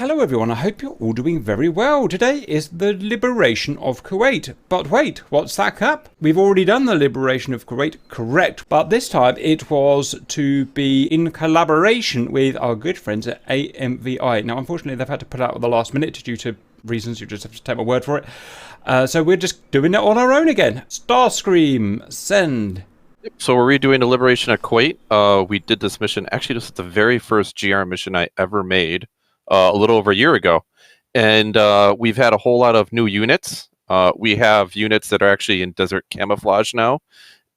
Hello everyone, I hope you're all doing very well. Today is the liberation of Kuwait. But wait, what's that, Cap? We've already done the liberation of Kuwait, correct. But this time it was to be in collaboration with our good friends at AMVI. Now, unfortunately, they've had to put out at the last minute due to reasons. You just have to take my word for it. So we're just doing it on our own again. Starscream, send. So we're redoing the liberation of Kuwait. We did this mission. Actually, this is the very first GR mission I ever made. A little over a year ago, and we've had a whole lot of new units. We have units that are actually in desert camouflage now,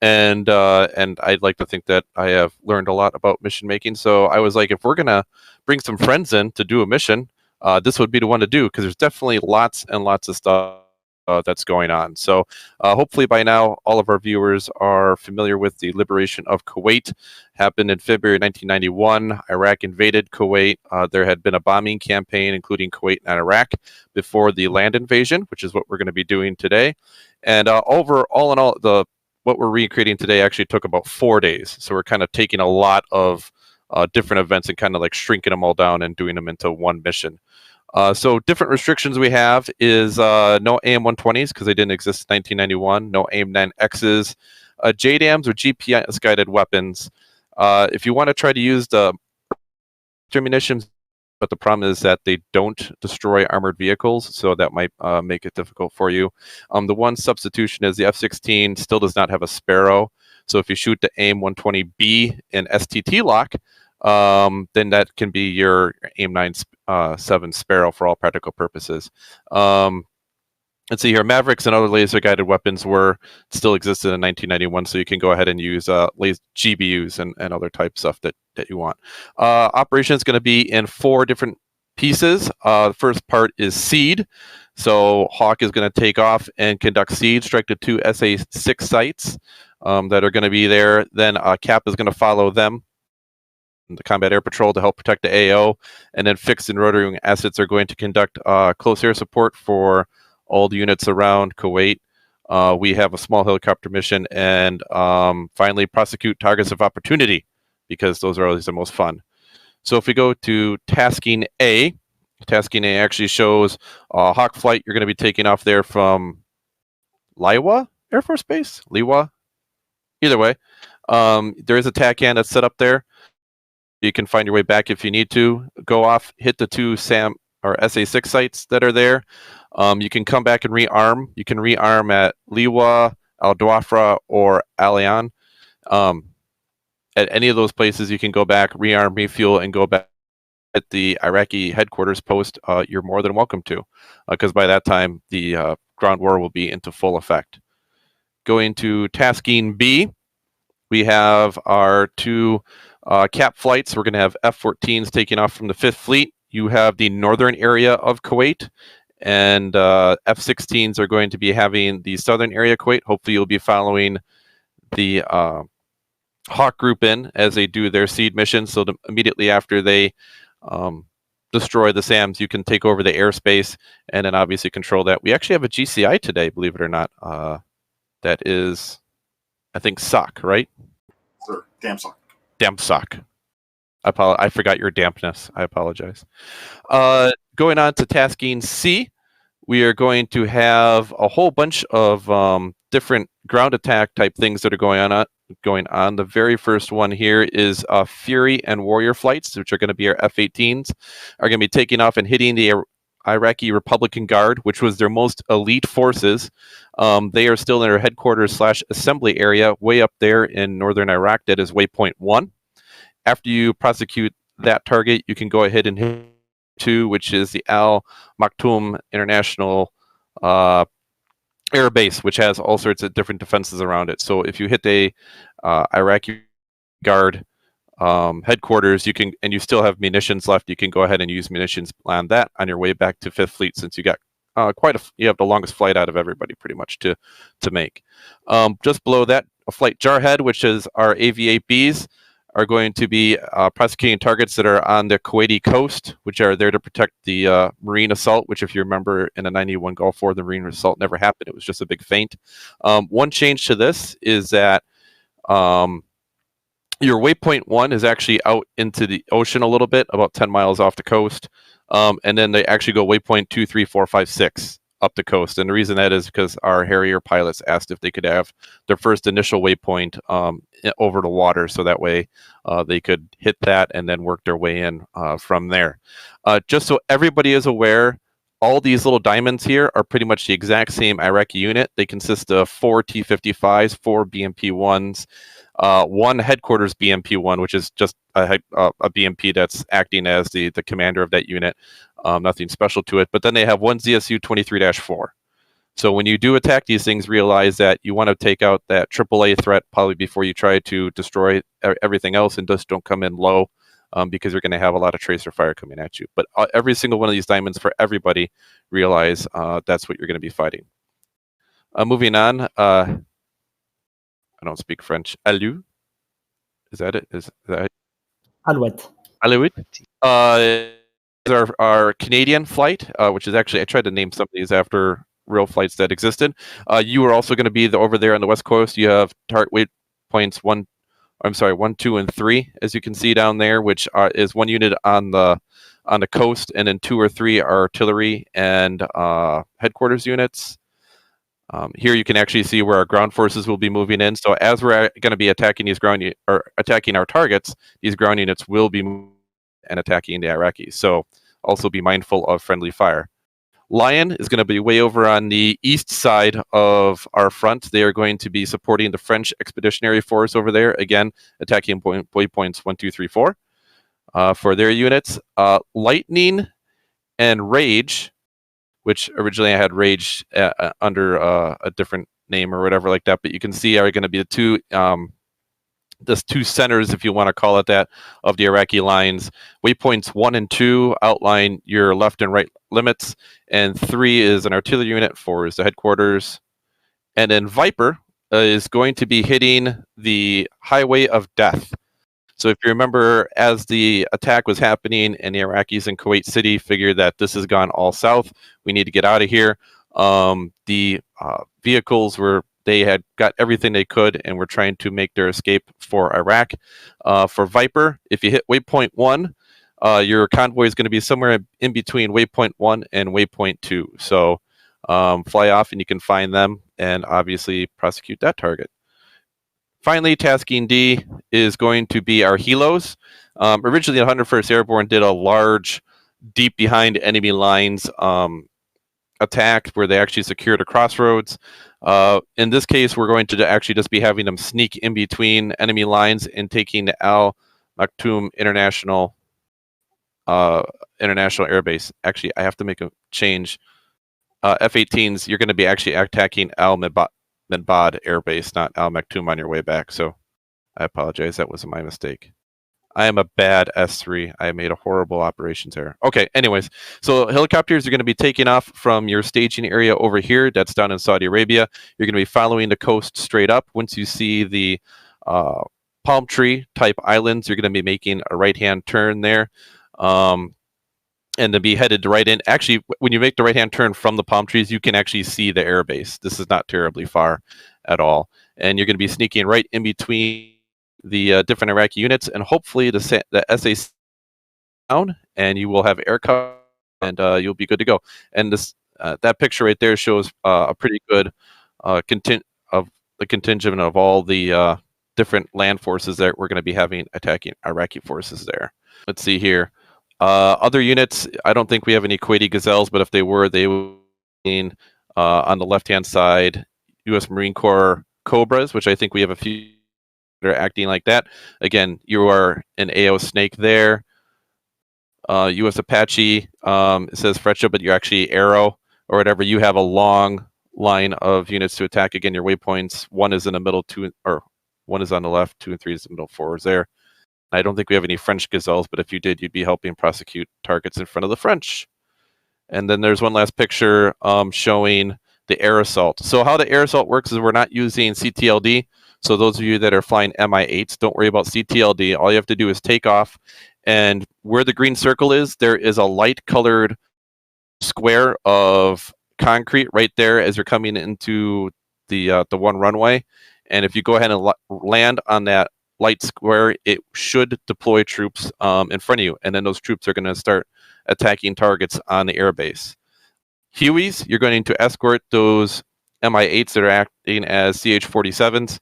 and I'd like to think that I have learned a lot about mission making. So I was like, if we're gonna bring some friends in to do a mission, this would be the one to do, because there's definitely lots and lots of stuff that's going on. So hopefully by now all of our viewers are familiar with the liberation of Kuwait. Happened in February 1991. Iraq invaded Kuwait. There had been a bombing campaign including Kuwait and Iraq before the land invasion, which is what we're going to be doing today. And all in all, what we're recreating today actually took about 4 days. So we're kind of taking a lot of different events and kind of like shrinking them all down and doing them into one mission. So different restrictions we have is no AM-120s because they didn't exist in 1991, no AIM-9Xs, JDAMs or GPS guided weapons. If you want to try to use the munitions, but the problem is that they don't destroy armored vehicles, so that might make it difficult for you. The one substitution is the F-16 still does not have a Sparrow, so if you shoot the AIM-120B in STT lock, then that can be your AIM-9-7 Sparrow for all practical purposes. Let's see here. Mavericks and other laser-guided weapons still existed in 1991, so you can go ahead and use GBUs and other type stuff that you want. Operation is going to be in 4 different pieces. The first part is seed. So Hawk is going to take off and conduct seed, strike the 2 SA-6 sites that are going to be there. Then Cap is going to follow them, the Combat Air Patrol, to help protect the AO, and then fixed and rotary wing assets are going to conduct close air support for all the units around Kuwait. We have a small helicopter mission, and finally prosecute targets of opportunity, because those are always the most fun. So if we go to Tasking A actually shows Hawk flight. You're going to be taking off there from Liwa Air Force Base, Liwa. Either way, there is a TACAN that's set up there. You can find your way back if you need to. Go off, hit the 2 SAM or SA-6 sites that are there. You can come back and rearm. You can rearm at Liwa, Al Dwafra, or Alian. At any of those places, you can go back, rearm, refuel, and go back at the Iraqi headquarters post. You're more than welcome to, because by that time, the ground war will be into full effect. Going to Tasking B, we have our 2 cap flights. We're going to have F-14s taking off from the 5th Fleet. You have the northern area of Kuwait, and F-16s are going to be having the southern area of Kuwait. Hopefully you'll be following the Hawk group in as they do their seed mission, so immediately after they destroy the SAMs, you can take over the airspace and then obviously control that. We actually have a GCI today, believe it or not. That is, I think, SOC, right? Sir, damn SOC. Damp sock. I forgot your dampness. I apologize. Going on to Tasking C, we are going to have a whole bunch of different ground attack type things that are going on. The very first one here is Fury and Warrior flights, which are going to be our F-18s, are going to be taking off and hitting the Iraqi Republican Guard, which was their most elite forces. They are still in their headquarters / assembly area way up there in northern Iraq. That is waypoint 1. After you prosecute that target, you can go ahead and hit 2, which is the Al Maktoum International Air Base, which has all sorts of different defenses around it. So if you hit the Iraqi Guard headquarters, you can, and you still have munitions left, you can go ahead and use munitions on that on your way back to 5th Fleet, since you got you have the longest flight out of everybody pretty much to make. Just below that, a flight Jarhead, which is our AV-8Bs, are going to be prosecuting targets that are on the Kuwaiti coast, which are there to protect the marine assault, which, if you remember, in the 91 Gulf War, the marine assault never happened. It was just a big feint. One change to this is that your waypoint 1 is actually out into the ocean a little bit, about 10 miles off the coast. and then they actually go waypoint 2, 3, 4, 5, 6 up the coast. And the reason that is because our Harrier pilots asked if they could have their first initial waypoint over the water, so that way they could hit that and then work their way in from there. Just so everybody is aware, all these little diamonds here are pretty much the exact same Iraqi unit. They consist of 4 T-55s, 4 BMP-1s, one headquarters BMP-1, which is just a BMP that's acting as the commander of that unit. Nothing special to it. But then they have one ZSU 23-4. So when you do attack these things, realize that you want to take out that AAA threat probably before you try to destroy everything else, and just don't come in low. Because you're going to have a lot of tracer fire coming at you. But every single one of these diamonds, for everybody, realize that's what you're going to be fighting. Moving on, I don't speak French. Alu, is that it? Is that Alouette. Alouette? Our Canadian flight, which is actually, I tried to name some of these after real flights that existed. You are also going to be over there on the west coast. You have target weight points 1, 2, and 3, as you can see down there, which is one unit on the coast, and then 2 or 3 are artillery and headquarters units. Here you can actually see where our ground forces will be moving in. So as we're going to be attacking these attacking our targets, these ground units will be moving and attacking the Iraqis. So also be mindful of friendly fire. Lion is going to be way over on the east side of our front. They are going to be supporting the French Expeditionary Force over there, again, attacking waypoints 1, 2, 3, 4 for their units. Lightning and Rage, which originally I had Rage under a different name or whatever like that, but you can see are going to be the two centers, if you want to call it that, of the Iraqi lines. Waypoints 1 and 2 outline your left and right limits, and 3 is an artillery unit, 4 is the headquarters. And then Viper is going to be hitting the Highway of Death. So if you remember, as the attack was happening and the Iraqis in Kuwait City figured that this has gone all south, we need to get out of here. The vehicles they had got everything they could and were trying to make their escape for Iraq. For Viper, if you hit waypoint 1, your convoy is going to be somewhere in between waypoint 1 and waypoint 2. So fly off and you can find them and obviously prosecute that target. Finally, tasking D is going to be our helos. Originally, the 101st Airborne did a large, deep behind enemy lines attack where they actually secured a crossroads. In this case, we're going to actually just be having them sneak in between enemy lines and taking the Al Maktoum International Air Base. Actually, I have to make a change. F-18s, you're going to be actually attacking Al Medbad Air Base, not Al Maktoum on your way back. So I apologize. That was my mistake. I am a bad S3. I made a horrible operations error. Okay, anyways. So helicopters are going to be taking off from your staging area over here. That's down in Saudi Arabia. You're going to be following the coast straight up. Once you see the palm tree type islands, you're going to be making a right-hand turn there. And to be headed right in. Actually, when you make the right-hand turn from the palm trees, you can actually see the air base. This is not terribly far at all. And you're going to be sneaking right in between the different Iraqi units, and hopefully the SA down, and you will have air cover, and you'll be good to go. And this that picture right there shows a pretty good contingent of all the different land forces that we're going to be having attacking Iraqi forces there. Let's see here. Other units, I don't think we have any Kuwaiti Gazelles, but if they were, they would be on the left-hand side, U.S. Marine Corps Cobras, which I think we have a few that are acting like that. Again, you are an AO Snake there. U.S. Apache, it says Freccia, but you're actually Arrow or whatever. You have a long line of units to attack. Again, your waypoints, 1 is in the middle, 1 is on the left, 2 and 3 is in the middle, 4 is there. I don't think we have any French Gazelles, but if you did, you'd be helping prosecute targets in front of the French. And then there's one last picture showing the air assault. So how the air assault works is we're not using CTLD. So those of you that are flying Mi-8s, don't worry about CTLD. All you have to do is take off. And where the green circle is, there is a light colored square of concrete right there as you're coming into the one runway. And if you go ahead and land on that light square, it should deploy troops in front of you, and then those troops are going to start attacking targets on the airbase. Hueys, you're going to escort those MI8s that are acting as CH-47s,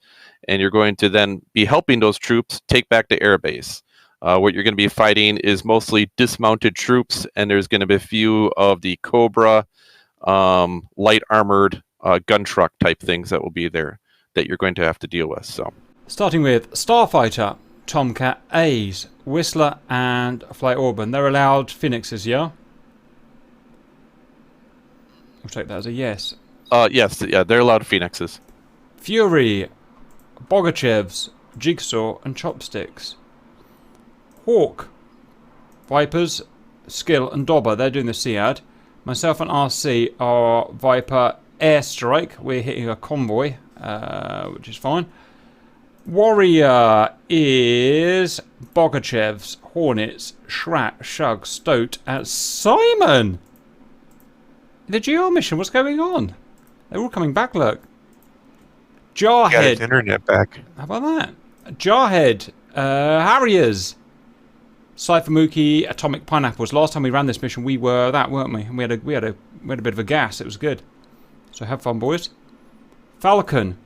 and you're going to then be helping those troops take back the airbase. What you're going to be fighting is mostly dismounted troops, and there's going to be a few of the Cobra light armored gun truck type things that will be there that you're going to have to deal with. So, starting with Starfighter, Tomcat A's, Whistler, and Flight Auburn. They're allowed Phoenixes, yeah? I'll take that as a yes. Yes, yeah, they're allowed Phoenixes. Fury, Bogachevs, Jigsaw, and Chopsticks. Hawk, Vipers, Skill, and Dobber. They're doing the SEAD. Myself and RC are Viper Airstrike. We're hitting a convoy, which is fine. Warrior is Bogachevs, Hornets, Shrak, Shug, Stoat, and Simon! The GR mission, what's going on? They're all coming back, look. Jarhead. Got his internet back. How about that? Jarhead, Harriers, Cypher Mookie, Atomic Pineapples. Last time we ran this mission, we were that, weren't we? And we had a bit of a gas. It was good. So have fun, boys. Falcon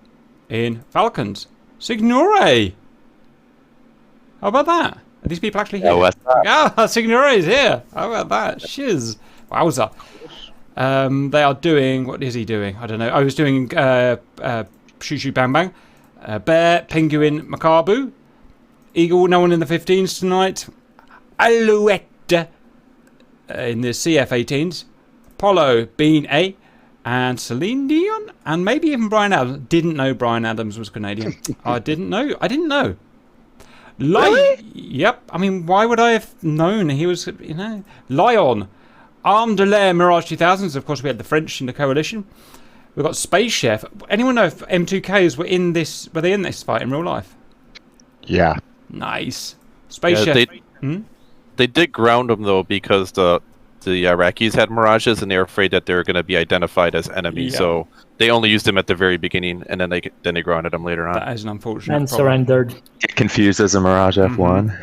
in Falcons. Signore. How about that? Are these people actually here? Oh, what's up? Ah, Signore is here. How about that? Shiz. Wowza. They are doing... What is he doing? I don't know. I was doing Shoo Shoo Bang Bang. Bear, Penguin, Macabu. Eagle, no one in the 15s tonight. Alouette in the CF-18s. Apollo, Bean A. And Celine Dion. And maybe even Brian Adams. Didn't know Brian Adams was Canadian. I didn't know. Really? Yep. I mean, why would I have known he was, Lion. Arme de l'Air Mirage 2000s. Of course, we had the French in the coalition. We've got Space Chef. Anyone know if M2Ks were in this? Were they in this fight in real life? Yeah. Nice. Space Chef. They did ground them though because the Iraqis had Mirages and they were afraid that they were going to be identified as enemies. Yeah. So they only used them at the very beginning, and then they grounded them later on. That is an unfortunate. And surrendered. Get confused as a Mirage F1.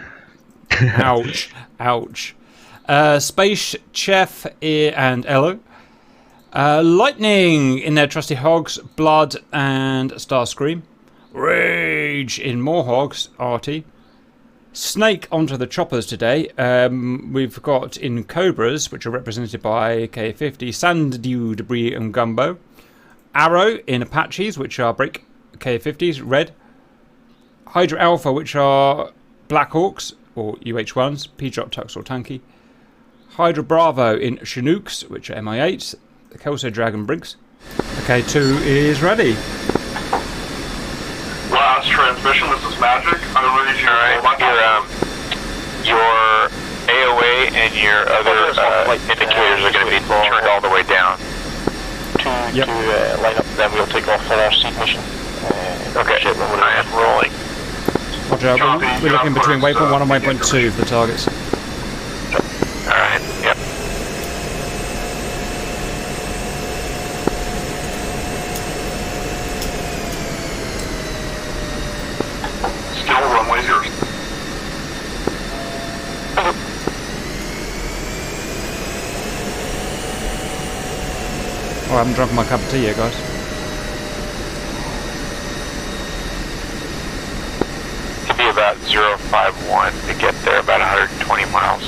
Ouch. Space Chef and Elo. Lightning in their trusty Hogs, Blood and Starscream. Rage in more Hogs, RT. Snake onto the choppers today. We've got in Cobras, which are represented by K50, Sand Dew, Debris and Gumbo. Arrow in Apaches, which are Break K50s, red. Hydra Alpha, which are Black Hawks, or UH1s, P-Drop, Tux or Tanky. Hydra Bravo in Chinooks, which are MI8s. The Kelso Dragon Brinks. K2 is ready. Last transmission, this is Magic. I'm ready to your AOA and your other indicators are going to be turned all the way down. To line up, then we'll take off for our seed mission. Okay, I am rolling. Roger, we're looking between waypoint 1 and waypoint 2 for the targets. Alright, yep. Still runway's yours. Oh, I haven't drunk my cup of tea yet, guys. To be about 051 to get there, about 120 miles.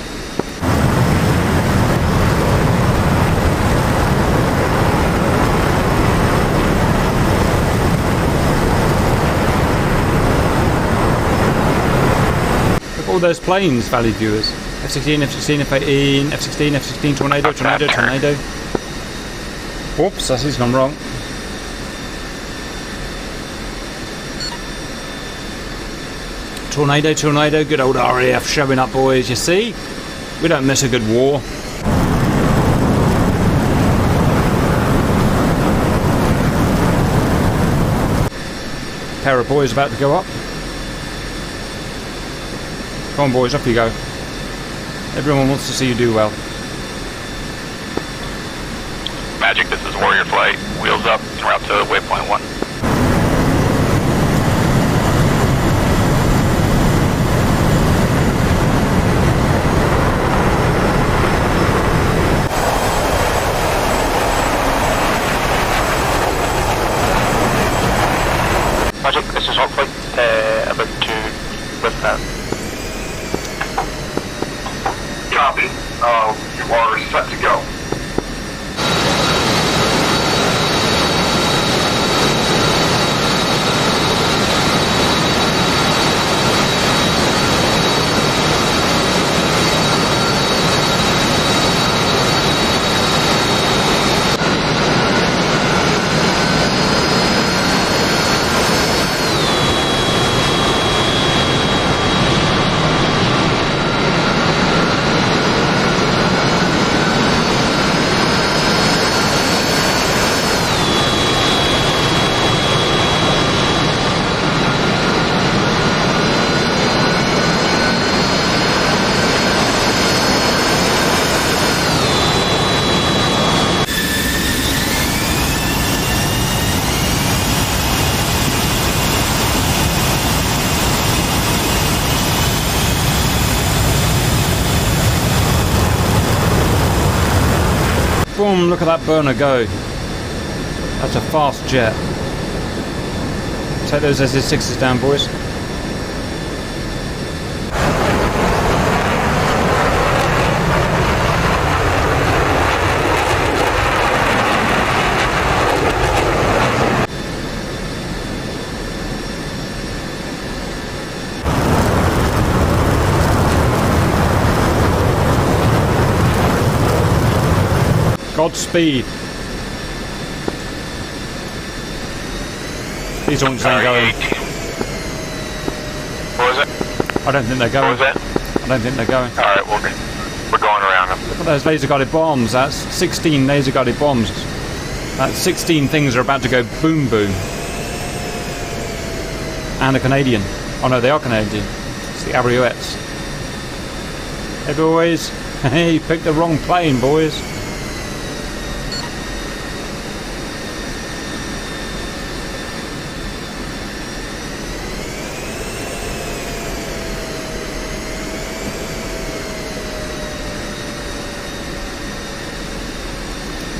Look at all those planes, Valley viewers. F-16, F-16, F-18, F-16, F-16, Tornado, Tornado, Tornado. Whoops, that's gone wrong. Tornado, Tornado, good old RAF showing up, boys, you see? We don't miss a good war. Pair of boys about to go up. Come on, boys, up you go. Everyone wants to see you do well. Magic, this is Warrior Flight. Wheels up, route to waypoint 1. Boom, look at that burner go. That's a fast jet. Take those SS6s down, boys. Godspeed. These launches ain't going. What was it? I don't think they're going. What was that? I don't think they're going. Alright, we're going around them. Look at those laser guided bombs. That's 16 laser guided bombs. That's 16 things are about to go boom boom. And a Canadian. Oh no, they are Canadian. It's the Abrioettes. Hey boys. Hey, you picked the wrong plane, boys.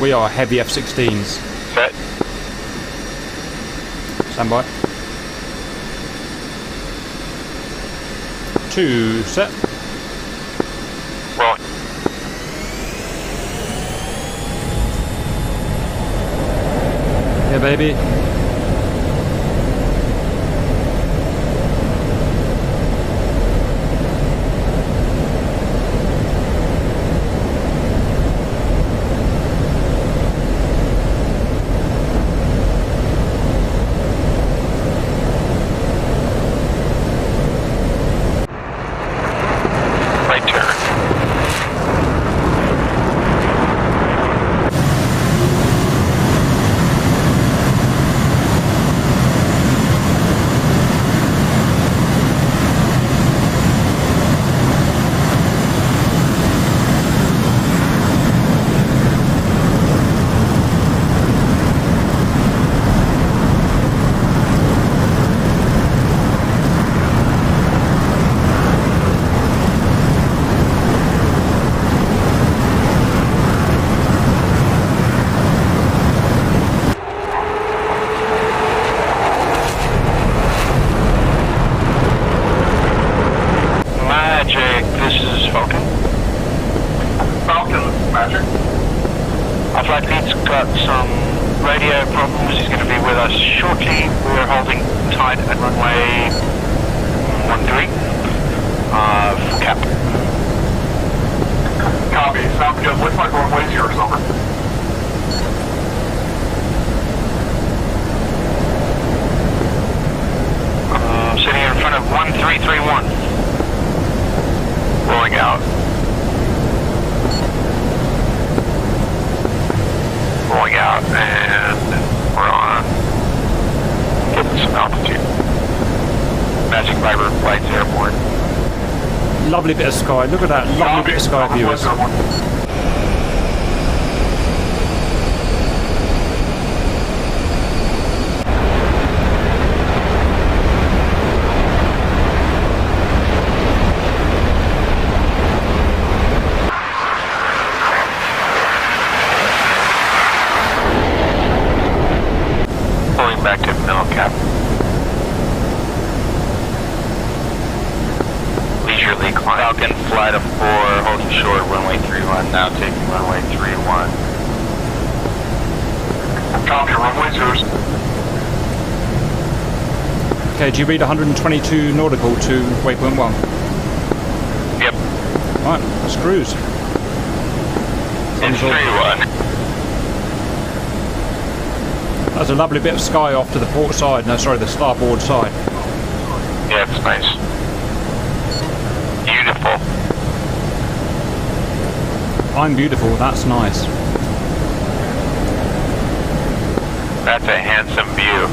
We are heavy F-16s. Set. Stand by. 2 set. Rolling. Yeah, baby. Right turn. Magic, this is Falcon. Falcon, Magic. Our flight lead's got some radio problems. He's going to be with us shortly. We're holding tight at runway 13. Full cap. Copy. Sounds good. Looks like runway 0 is over. Sitting in front of 1331. Rolling out. Rolling out, and we're on. Getting some altitude. Magic Fiber flights airborne. Lovely bit of sky. Look at that. Lovely bit of sky, viewers. Pulling back to middle cap. Leisurely climb. Falcon flight of 4, holding short, runway 31, now taking runway 31. Copy. Runway 0. Okay, do you read 122 nautical to waypoint 1? Yep. Right, let's cruise. It's 31. That's a lovely bit of sky off to the port side. No, sorry, the starboard side. Yeah, it's nice. Beautiful. I'm beautiful. That's nice. That's a handsome view.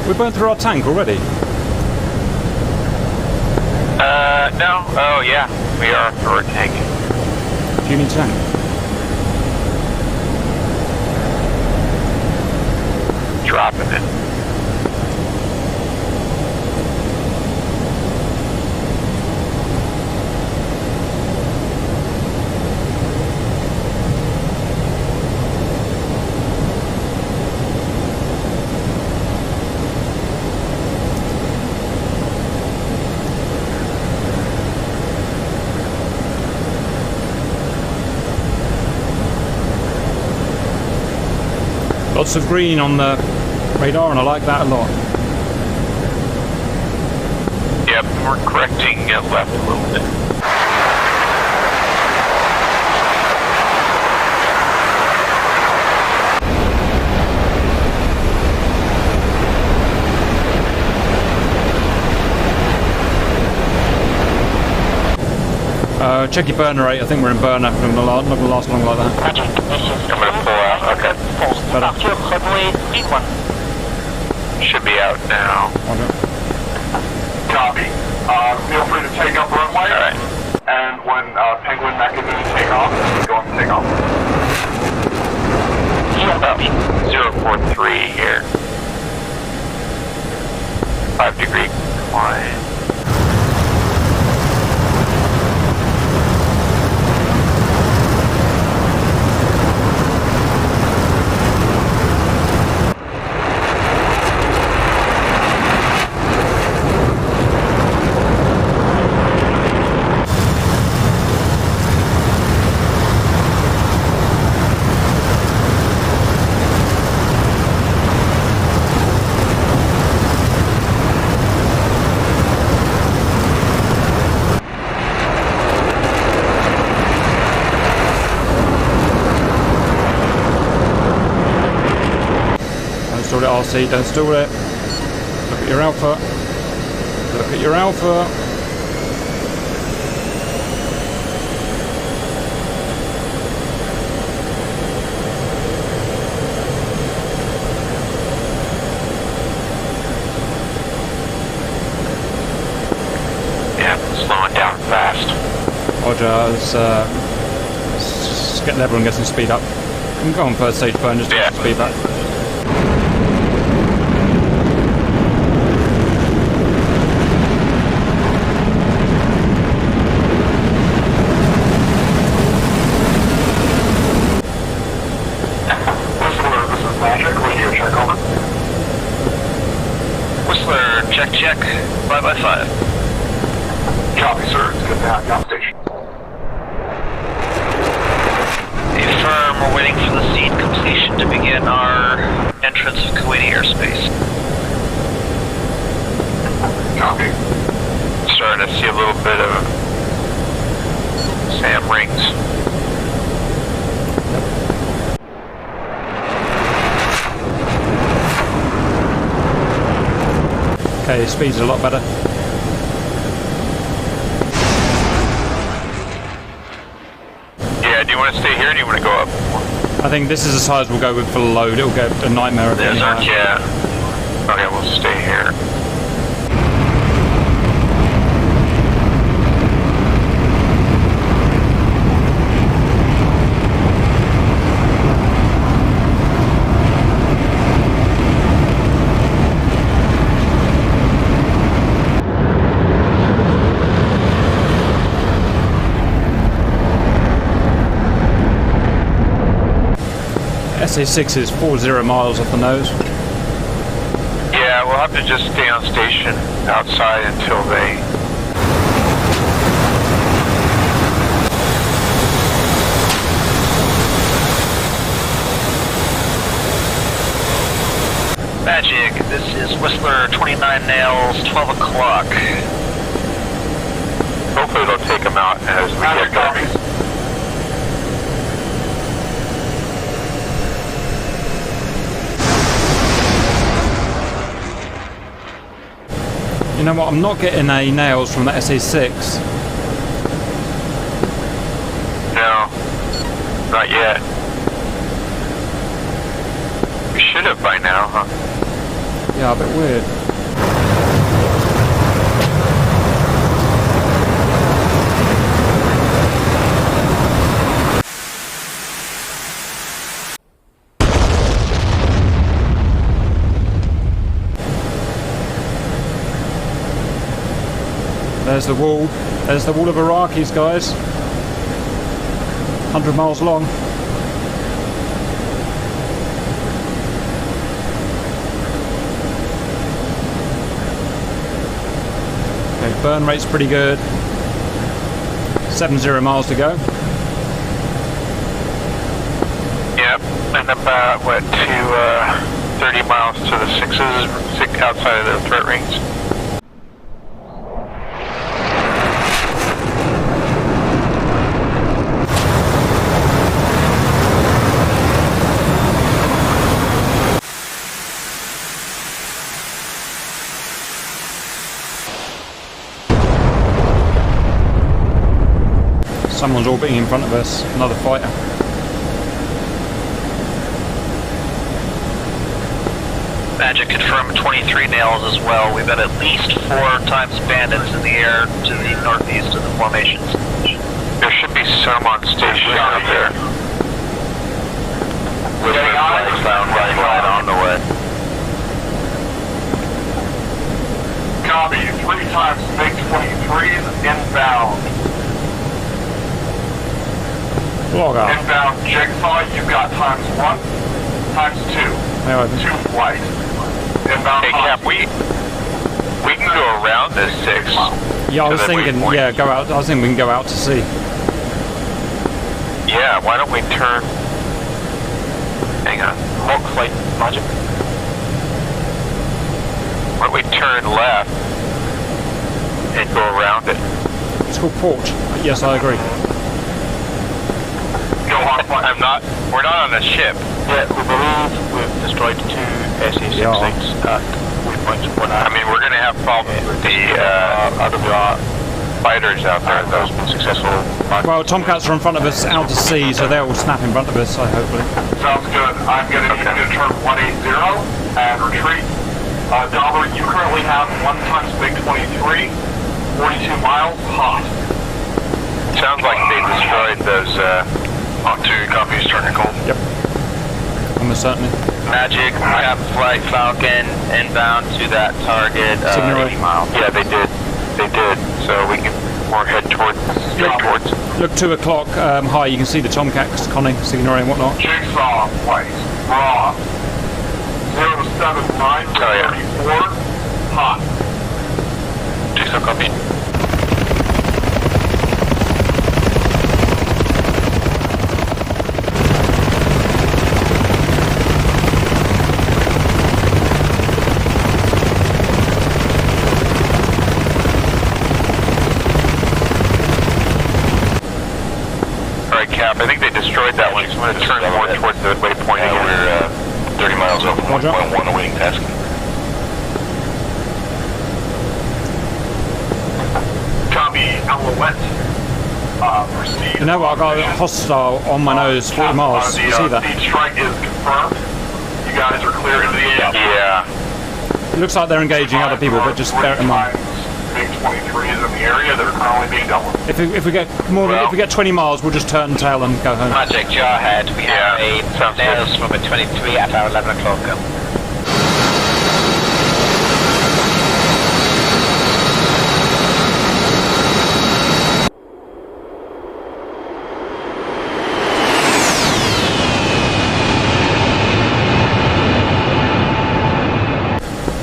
We burned through our tank already. No. Oh, yeah. We are for a tank. Do you need tank? happening. Lots of green on the radar, and I like that a lot. Yep, we're correcting left a little bit. Check your burner rate. I think we're in burner. Not gonna last long like that. I'm gonna pull out. Okay. Better. Should be out now. Copy. Feel free to take up runway. Alright. And when Penguin Mechanism take off, go on to take off. 043 here. 5-degree climb. Stall it, RC, don't stall it. Look at your alpha. Look at your alpha. Yeah, slowing down fast. Roger, let's get level and get some speed up. You can go on first stage burn, just get some speed back. Check, 5x5. Copy, sir. It's good to have you on station. Affirm, we're waiting for the seed completion to begin our entrance of Kuwaiti airspace. Copy. Starting to see a little bit of SAM rings. Okay, speed's a lot better. Yeah, do you want to stay here or do you want to go up? I think this is as high as we'll go with full load. It'll get a nightmare of any higher. Yeah. Okay, we'll stay here. SA6 is 40 miles off the nose. Yeah, we'll have to just stay on station outside until they... Magic, this is Whistler 29 Nails, 12 o'clock. Hopefully they'll take them out as we get there. You know what, I'm not getting a nails from that SA6. No, not yet. We should have by now, huh? Yeah, a bit weird. There's the wall. There's the wall of Iraqis, guys. 100 miles long. Okay, burn rate's pretty good. 70 miles to go. Yep, and about, 30 miles to the sixes, outside of the threat range. Someone's orbiting in front of us. Another fighter. Magic confirmed 23 nails as well. We've got at least 4 times bandits in the air to the northeast of the formations. There should be some on station out there. With the flags found running line on the way. Copy, 3 times MiG-23s inbound. Log out. Inbound Jigsaw, you've got times 1, times 2. Now 2 flight. Inbound. Hey Cap, we can go around this 6. Yeah, I was thinking, yeah, go out. I was thinking we can go out to sea. Yeah, why don't we turn... Hang on. Hulk flight logic. Why don't we turn left and go around it? It's called port. Yes, I agree. We're not on a ship. Yeah, we believe we've destroyed 2 SA-6 sites at waypoints 1. I mean, we're going to have problems with the fighters out there. Those been successful. Well, Tomcats are in front of us out to sea, so they'll snap in front of us, hopefully. Sounds good. I'm going to need you to turn 180 and retreat. Dauber, you currently have 1 times MiG-23, 42 miles, hot. Sounds like they destroyed those, on 2 copies, turning cold. Yep. Almost certainly. Magic, Cap Flight Falcon, inbound to that target, 80 miles. Yeah, they did. They did. So we can more head towards, Look, 2 o'clock high, you can see the Tomcats conning, signaling and whatnot. Jigsaw, flight, raw. 079 to 34, hot. Jigsaw copy. Cap, I think they destroyed that one, so I'm going to turn more towards the waypoint again. We're 30 miles over 1.1 awaiting tasking. Copy, Alouette. Proceed. You know what, I got a hostile on my nose, 40 miles. You see that? The strike is confirmed. You guys are clear into the air. Yeah. It looks like they're engaging other people, but just bear it in mind. MiG-23 is in the area that are currently being dealt with. If we get if we get 20 miles, we'll just turn tail and go home. Magic, Jarhead, we have a nails from a 23 at our 11 o'clock.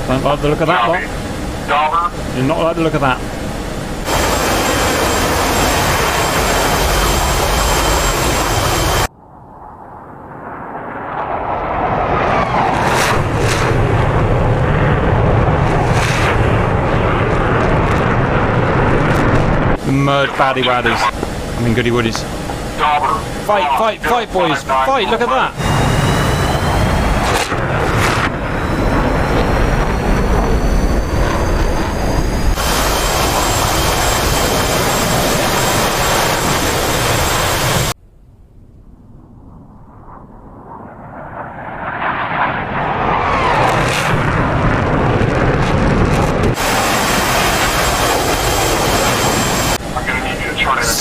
Don't like the look of that lot. Dauber. You're not like the look of that. The merged baddie waddies. I mean goody woodies. Dauber. Fight, boys. Fight, look at that.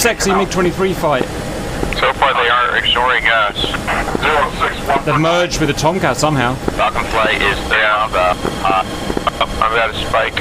Sexy MiG-23 fight. So far they are ignoring us. 061. They've merged with the Tomcat somehow. Falcon flight is there on the, I've got a spike.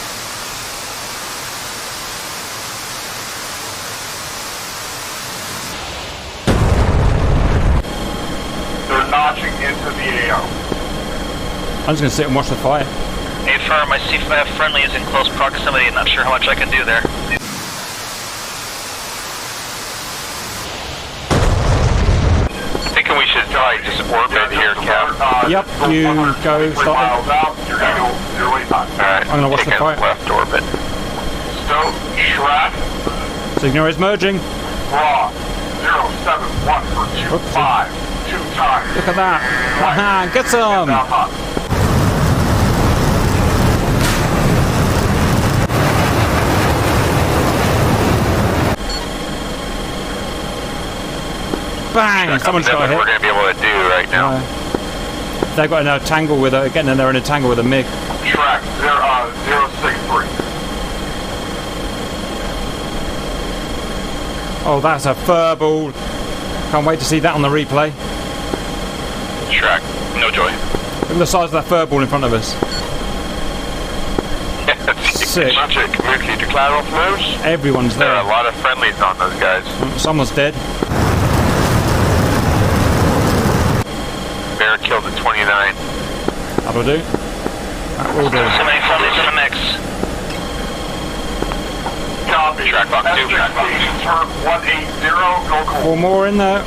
CAO. I'm just going to sit and watch the fire. Affirm, I see friendlies in close proximity. Not sure how much I can do there. Thinking we should probably just orbit here, Cap. Yep, you go, 23 start miles out, you're going to go 0 time. Alright, I'm gonna watch the taking fight. left orbit. Stoke, Shrek, Signal is merging. Raw, 071 for 25, 2 times. Look at that. Aha, get some. Now hot. Bang! Someone's got a That's what we're hit. going to be able to do right now. They've got in a tangle with a, getting in there in a tangle with a MiG. Shrek, 063. Oh, that's a furball. Can't wait to see that on the replay. Shrek, no joy. Look at the size of that furball in front of us. Sick. Magic, Mookie, declare off those. Everyone's There are a there. lot of friendlies on those guys. Someone's dead. Bear killed at 29. That'll do. That will do. So many friendlies in the mix. Copy. Track box 2. Expectation turn 180, go cool. 4 more in there.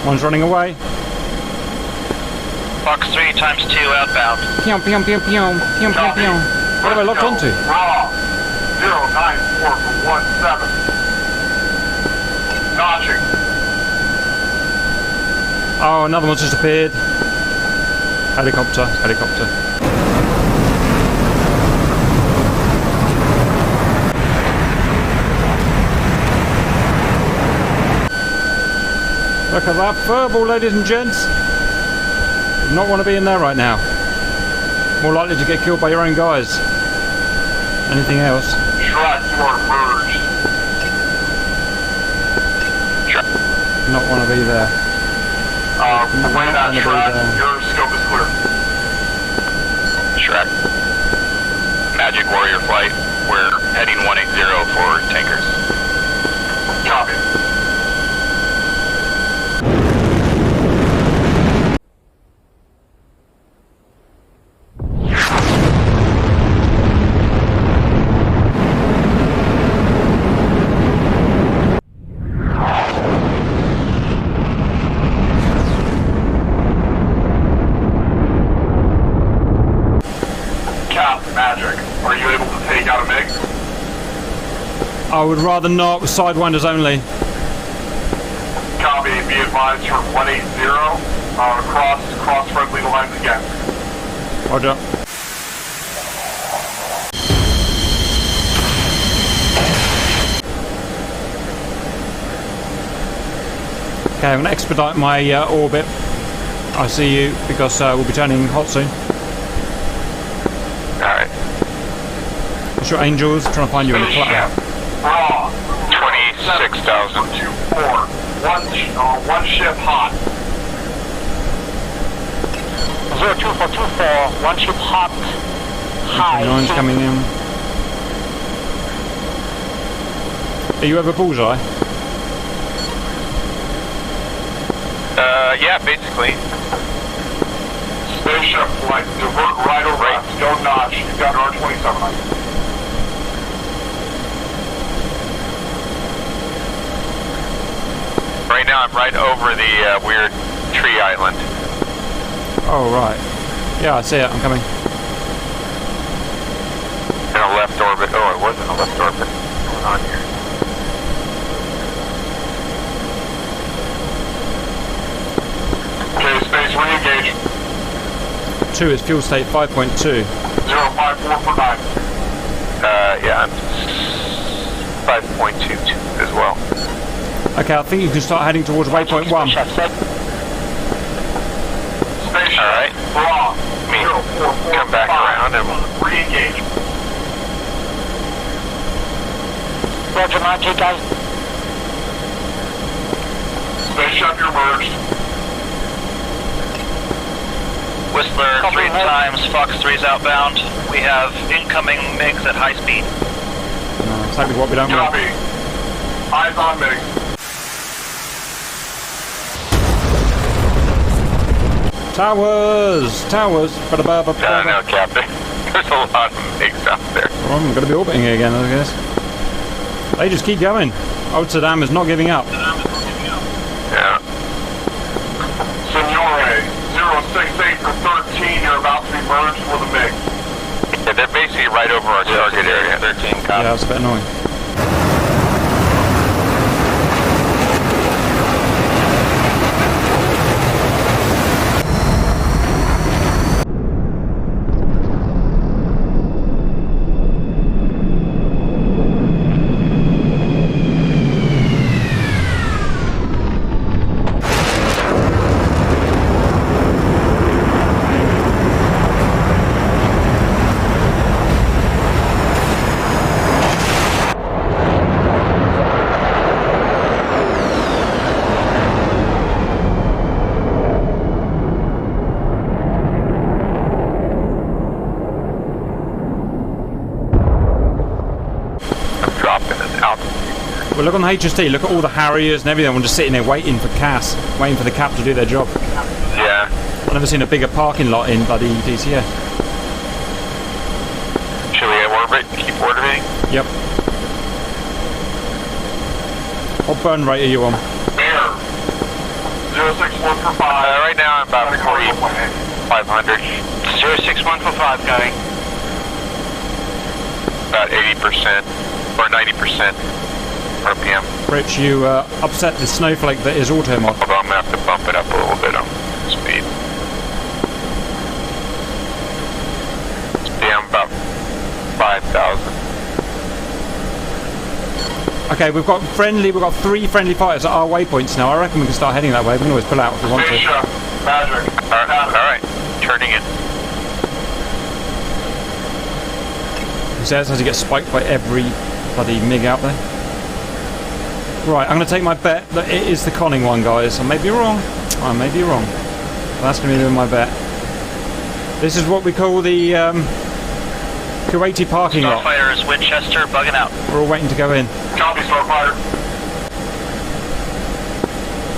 One's running away. Fox 3 times 2 outbound. Pew, pew, pew, pew, pew, pew, pew. What have I locked onto? Raw, 094 for 17. Notching. Oh, another one's just appeared. Helicopter, helicopter. Look at that furball, ladies and gents. Do not want to be in there right now. More likely to get killed by your own guys. Anything else? Shrek, you are merged. Not want to be there. When that Not Shrek, gonna be there. your scope is clear. Shrek. Magic Warrior flight. We're heading 180 for tankers. Copy. Cap, Magic, are you able to take out a MiG? I would rather not, with sidewinders only. Copy, be advised for 180, cross friendly lines again. Roger. Okay, I'm going to expedite my orbit. I see you, because we'll be turning hot soon. Alright. What's your angels? Trying to find you in the cloud. Raw, 26,000. 24. One ship hot. 02424, one ship hot. High. Nine's coming in. Are you ever bullseye? Yeah, basically. Spaceship flight, divert right or left. Don't notch. You've got an R27 on you. Right now I'm right over the weird tree island. Oh, right. Yeah, I see it. I'm coming. In a left orbit. Oh, it wasn't a left orbit. What's going on here? Okay, space, re-engage. 2 is fuel state 5.2. 054 for 9. Yeah, I'm 5.22 as well. Okay, I think you can start heading towards waypoint 1. Spaceship, Alright. raw, Me. 044 Come back around and re-engage. Roger, Magic, guys. Spaceship, you're merged. Whistler 3 times, Fox 3's outbound. We have incoming MiGs at high speed. Exactly what we don't want. Copy. Eyes on me. Towers! Towers! No, no, Captain. There's a lot of MiGs out there. Well, I'm going to be orbiting it again, I guess. They just keep going. Old Saddam is not giving up. Yeah. Signore, 068 for 13, you're about to be merged with a MiG. Yeah, they're basically right over our target area. 13 copy. Yeah, that's a bit annoying. Well, look on the HST, look at all the Harriers and everything. I'm just sitting there waiting for CAS, waiting for the Cap to do their job. Yeah. I've never seen a bigger parking lot in bloody DCS. Should we orbit and keep orbiting? Yep. What burn rate are you on? Air. 061 for 5. Right now I'm about 4,500. 061 for 5 going. About 80% or 90% RPM. Rich, you upset the snowflake that is auto mod. Although I'm going to have to bump it up a little bit on speed. Yeah, I'm about 5,000. Okay, we've got 3 friendly fighters at our waypoints now. I reckon we can start heading that way. We can always pull out if we want to. Station, Magic. Alright, turning it. He says as he gets spiked by every bloody MiG out there. Right, I'm going to take my bet that it is the conning one, guys. I may be wrong. I may be wrong. That's going to be my bet. This is what we call the Kuwaiti parking lot. Starfighter is Winchester, bugging out. We're all waiting to go in. Copy, Starfighter.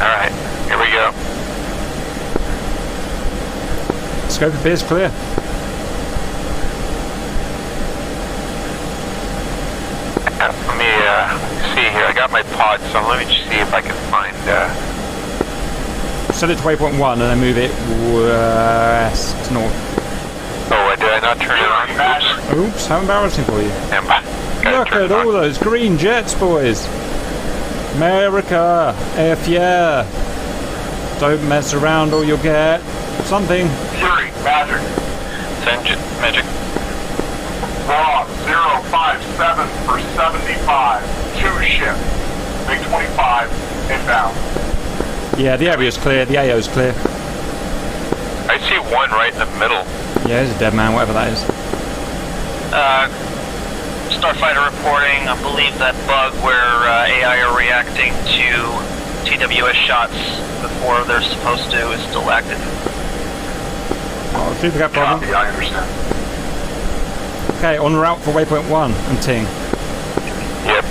Alright, here we go. Scope appears clear. Let me see here. I got my pod, so let me just see if I can find. Set it to waypoint 1 and then move it west north. Oh, did I not turn it on? Oops, how embarrassing for you. Look at all those green jets, boys. America, F yeah. Don't mess around or you'll get something. Fury, Magic. Magic. Raw, 057 for 75. 2 ship. Big 25, inbound. Yeah, the area's clear, the AO's clear. I see one right in the middle. Yeah, there's a dead man, whatever that is. Starfighter reporting, I believe that bug where AI are reacting to TWS shots before they're supposed to is still active. Oh, see if we got a problem. Copy, I understand. Okay, en route for waypoint 1 and ting. Yep.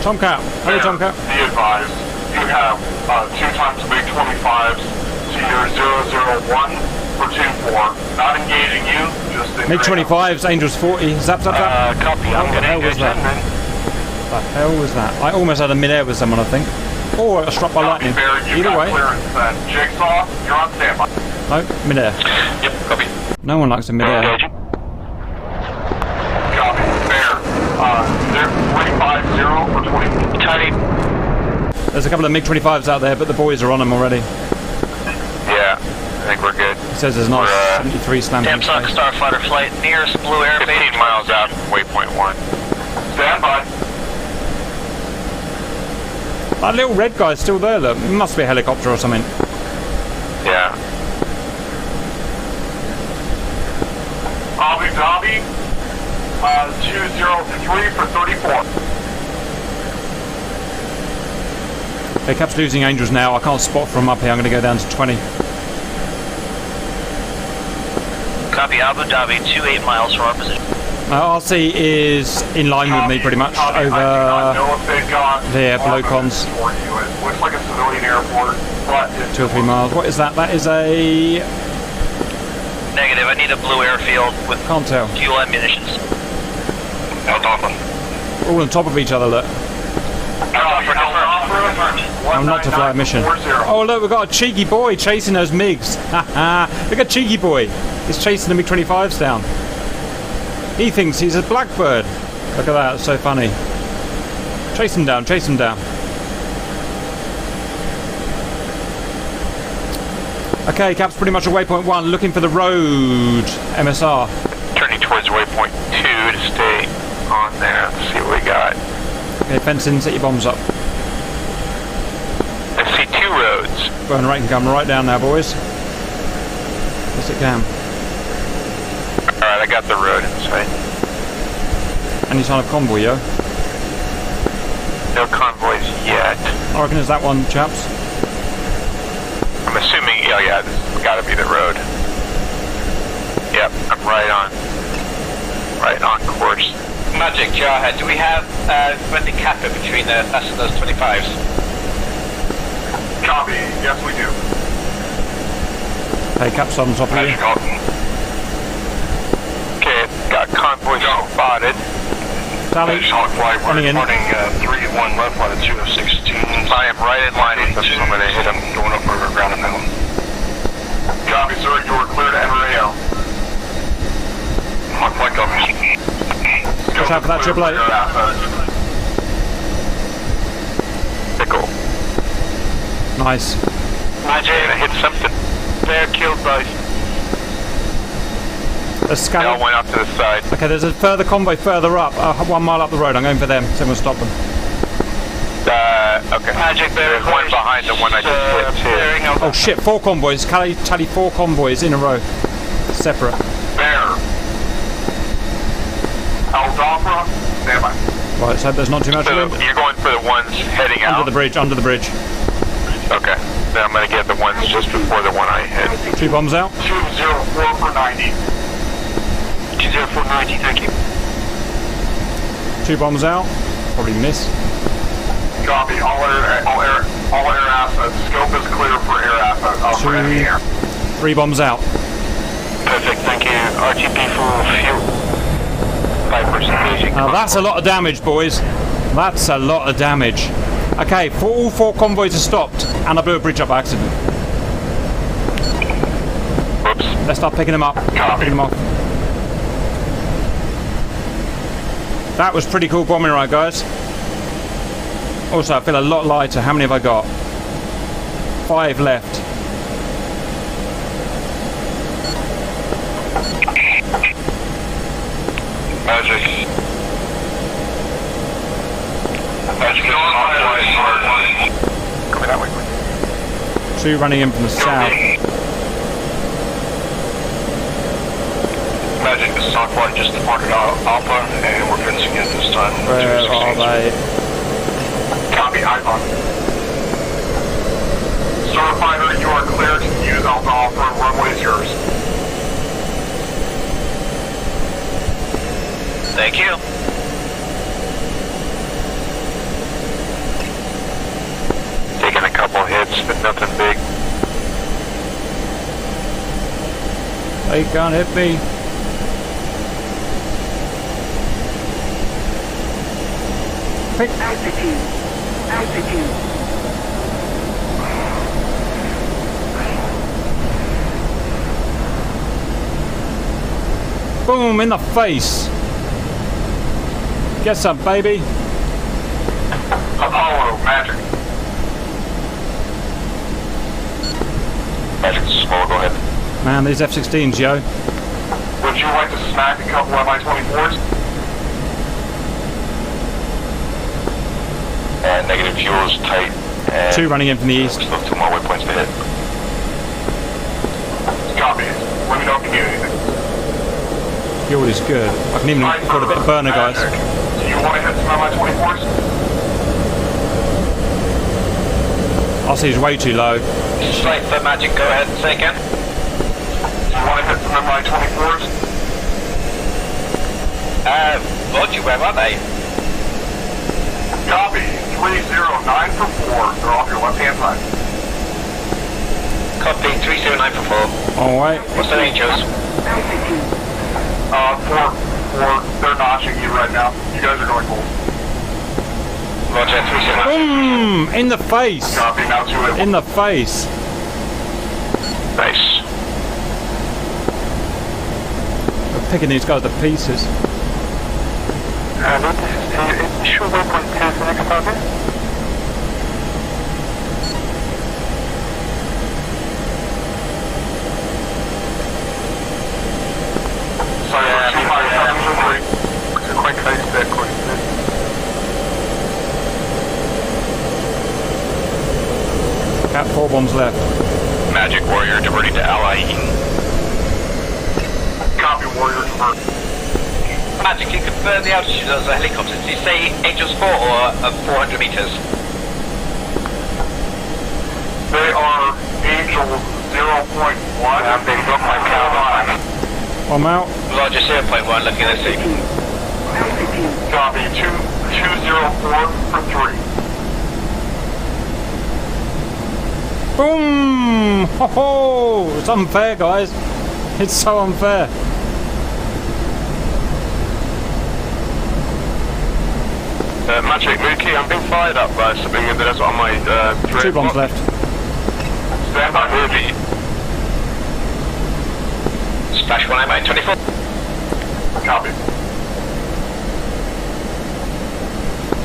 Tomcat. Hello, Tomcat. Be advised, you have 2 times the big 25s to your 001 for 2-4. Not engaging you, just in MiG-25s, Angels 40. Zap, zap, zap. Copy. What the hell was that? What the hell was that? I almost had a mid-air with someone, I think. Or I got struck by lightning. Either way. Jigsaw, you're on standby. No, mid-air. Yep, copy. No one likes a mid-air. Copy, fair. 350 for 20. Tiny. There's a couple of MiG-25s out there, but the boys are on them already. Yeah, I think we're good. It says there's not 73 slamming. Damn suck, Starfighter flight. Nearest blue air 15 base. miles out from waypoint 1. Standby. That little red guy's still there, look. It must be a helicopter or something. Yeah. Abu Dhabi, 203 for 34. Okay, Cap's losing angels now. I can't spot from up here. I'm going to go down to 20. Copy, Abu Dhabi, 28 miles from our position. RC is in line with me pretty much over there below cons. Looks like a civilian airport, but 2 or 3 miles. What is that? That is a... Negative, I need a blue airfield with Can't tell. fuel and munitions. Alpha. We're all on top of each other, look. I'm not to fly a mission. Oh look, we've got a cheeky boy chasing those MiGs. Look at cheeky boy. He's chasing the MiG-25s down. He thinks he's a blackbird. Look at that, it's so funny. Chase him down, chase him down. Okay, Cap's pretty much at waypoint 1, looking for the road. MSR. Turning towards waypoint 2 to stay on there. Let's see what we got. Okay, fence in, set your bombs up. I see 2 roads. Burn rate can come right down now, boys. Yes, it can. Alright, I got the road in sight. Any sign of convoy, yo? No convoys yet. I reckon it's that one, chaps. I'm assuming, yeah, this has got to be the road. Yep, I'm right on course. Magic, Jarhead, do we have friendly capper between us and those 25s? Copy. Yes, we do. Hey, Cap's on top of you. Okay, got convoy spotted. Sally, running in. 3-1 left latitude of 16. I am right in line with them. I'm going to hit them. Going up over ground and now. Copy, sir. You are clear to enter AO. Hawk flight copy. Watch out for that triple A. Pickle. Nice. Magic, I hit something. They're killed by. Let's They scan all it. went up to the side. Okay, there's a further convoy further up, 1 mile up the road. I'm going for them, so we'll stop them. Okay. Magic, there's one behind the one I just hit too. Oh shit, 4 convoys. Tally 4 convoys in a row. Separate. Bear. Al-Dhafra, stand by. Right, let's hope there's not too much So wind. you're going for the ones heading out? Under the bridge. Okay. Then I'm going to get the ones just before the one I hit. 2 bombs out. 204 for 90. 204 90, thank you. 2 bombs out. Probably miss. Copy. All air assets. Scope is clear for air assets. For enemy air. 3 bombs out. Perfect, thank you. RTP for fuel. 5% basic. Now that's a lot of damage, boys. That's a lot of damage. Okay, all 4 convoys are stopped, and I blew a bridge up by accident. Whoops. Let's start picking them up. Picking them off. That was pretty cool bombing ride, guys. Also, I feel a lot lighter. How many have I got? 5 left. Magic. Coming that way. 2 running in from the south. Magic, this is Hawk just departed Alpha, and we're fencing in this time. Where are they? Copy, Icon. Starfighter, you are clear to use Alpha. Runway is yours. Thank you. Taking a couple hits, but nothing big. They can't hit me. Altitude. Boom, in the face. Get some, baby. Apollo, Magic. Magic, this is small, go ahead. Man, these F-16s, yo. Would you like to smack a couple Mi-24s? Negative fuel's tight. And 2 running in from the east. still 2 more waypoints to hit. Copy. Let me know if you need anything. Fuel is good. I can even afford a bit of burner, guys. Do you want to hit some Mi-24s? Aussie's way too low. Straight for Magic, go ahead, say again. Do you want to hit some MI-24s? Roger, where are they? Copy. 309 for 4. They're off your left-hand side. Copy, 309 for 4. Oh, wait. What's the rangers? Altitude. 4. They're notching you right now. You guys are going full. Roger, 309. In the face. Copy. Now 281. In the face. Nice. We're picking these guys to pieces. Issue waypoint 2 for the next target. Sorry, Quite close to it, quite close. Cap 4 bombs left. Magic Warrior diverting to Ally. Copy, Warrior. Convert. Magic, you confirm the altitude of the helicopters. Did you say Angels 4 or 400 meters? They are Angels 0.1. They broke my count. I'm out. Roger, 0.1, looking at this. Altitude. Copy. 204 for 3. Boom! Ho ho! It's unfair, guys. It's so unfair. Magic Mookie, I'm being fired up by something that's on my 2 bombs left. Stand by, Mookie. Splash 1 MI 24. Copy.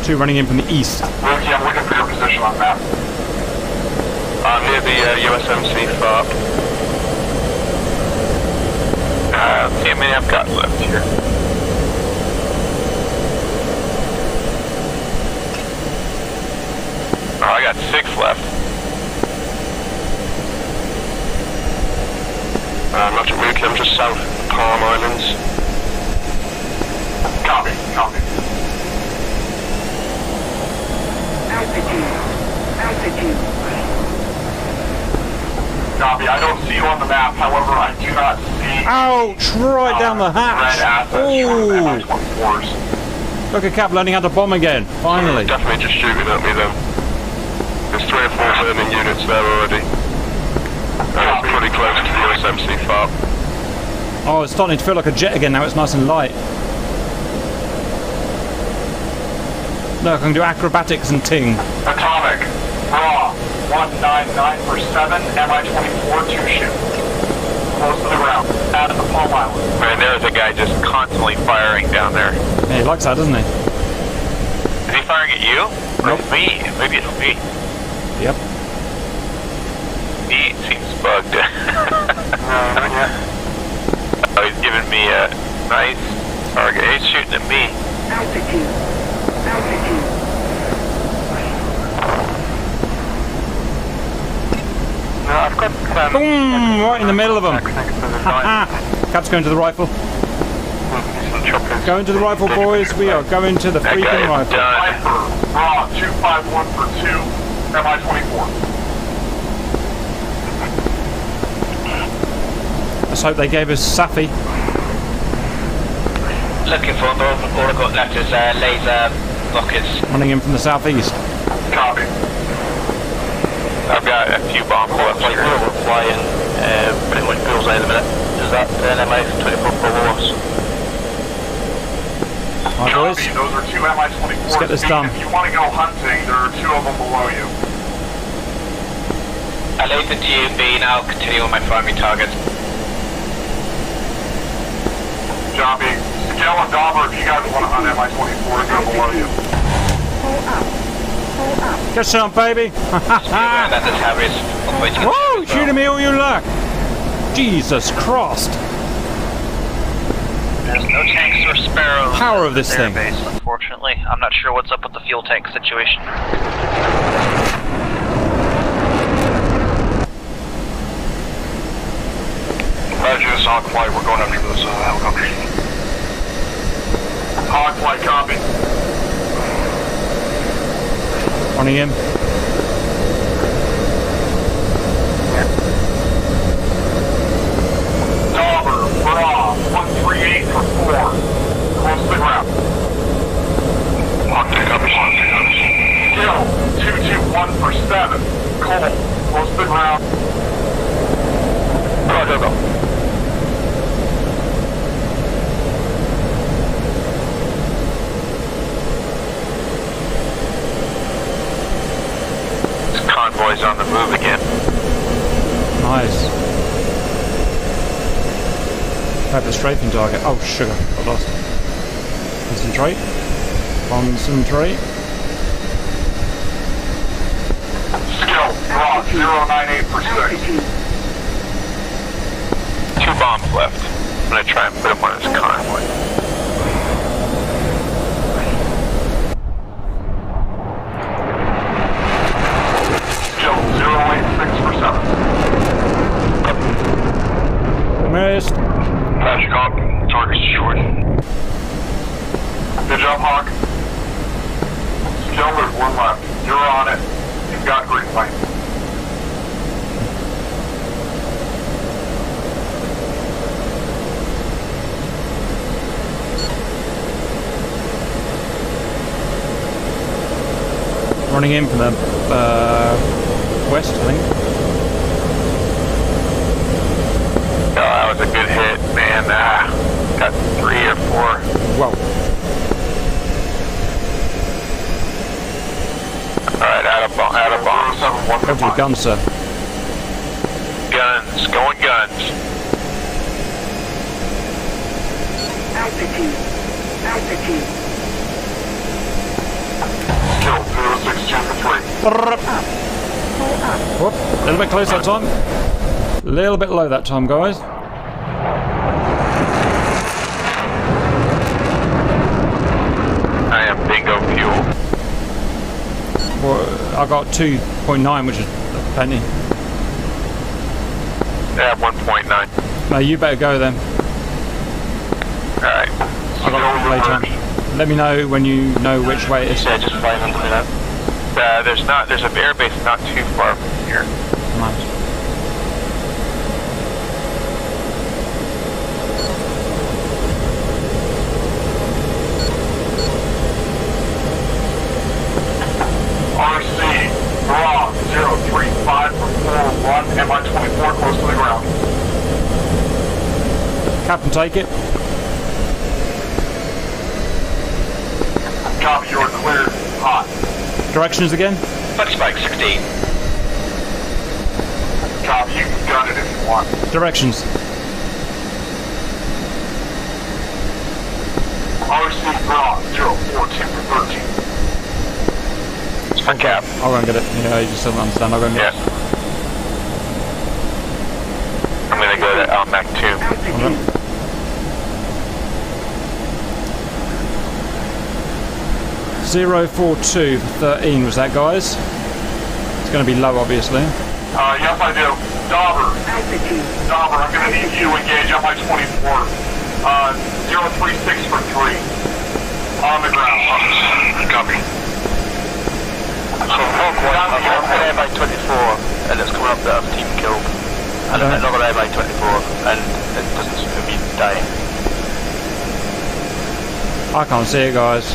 2 running in from the east. Mookie, I'm looking for your position on map. near the USMC FARP. How many I've got left here? Oh, I got 6 left. Magic Mookie, I'm just south of Palm Islands. Copy, copy. Altitude. Copy, I don't see you on the map, however, I do not see... Ouch! Right down the hatch! red assets from MI-24s. Look at Cap learning how to bomb again, finally. Definitely just shooting at me then. There's 3 or 4 German units there already. It's pretty close to the USMC FARP. Oh, it's starting to feel like a jet again now, it's nice and light. Look, I can do acrobatics and ting. Atomic, raw, 199 for 7, MI-24, 2 ship. Close to the ground, out of the Palm Island. Man, there's a guy just constantly firing down there. Yeah, he likes that, doesn't he? Is he firing at you? Or Nope. me? Maybe it's me. Yep. He seems bugged. Not yet. Oh, he's giving me a nice target. He's shooting at me. Altitude. No, I've got Boom! Right in the middle of them. Cap's going to the rifle. Going to the rifle, boys. We are going to the freaking rifle. Viper, raw, 251 for 2, MI-24. Let's hope they gave us Safi. Looking for them, all I've got left is laser rockets. Running in from the southeast. Copy. I've got a few bombs left here. We're flying pretty much bullseye at the minute. Is that an MI-24 for us? Alright, boys. Copy, those are 2 MI-24s. Let's get this done. If you want to go hunting, there are 2 of them below you. I leave it to you, B, and I'll continue on my primary target. Copy. Scale and Dauber, if you guys want to hunt MI-24, go below you. Pull up. Get some, baby. That is how it's operating. Whoa! Shoot at me all you like. Jesus Christ. There's no tanks or sparrows. Power of this at their thing. Base, unfortunately. I'm not sure what's up with the fuel tank situation. Roger, this Hawk Flight, we're going after those helicopters. Hawk Flight, copy. Running in. Type of strafing target. Oh, sugar. I lost. Concentrate. Concentrate. Skill, draw, 098 per 6. Altitude. 2 bombs left. I'm gonna try and put them on his convoy. Skill, 086 per 7. Missed. Patrick Hawk, target's destroyed. Good job, Hawk. Skill, there's one left. You're on it. You've got green light. Running in from the west, I think. Oh, that was a good hit, man. Got 3 or 4. Whoa. Alright, out of bombs. Go to the gun, sir. Guns, going guns. Altitude. Altitude. Skill, 062 for 3. Pull up. Whoop. A little bit close that time. A little bit low that time, guys. I am bingo fuel. Well, I got 2.9, which is plenty. Yeah, 1.9. No, you better go then. Alright. I got later. Let me know when you know which way it is. Yeah, just flying into that. There's a air base not too far from here. Nice. RC, draw, 035 for 41, MI-24 close to the ground. Captain, take it. Copy, you're cleared, hot. Directions again. Bug spike 16. Copy, you can gun it if you want. Directions. RC, draw, 042 for 13. On cap. I'll go and get it. Yeah, you just don't understand. I'll go and get Yeah. I'm gonna go to Mach 2. Altitude. it. 042 for 13 was that, guys? It's going to be low, obviously. Yes, I do. Dauber, Altitude. I'm gonna need you to engage MI-24. 036 for 3. On the ground. Copy. So Hawk 1, I'm an air by 24, and it's coming up that I've team killed. And Okay. another air by 24, and it doesn't seem to be dying. I can't see it, guys.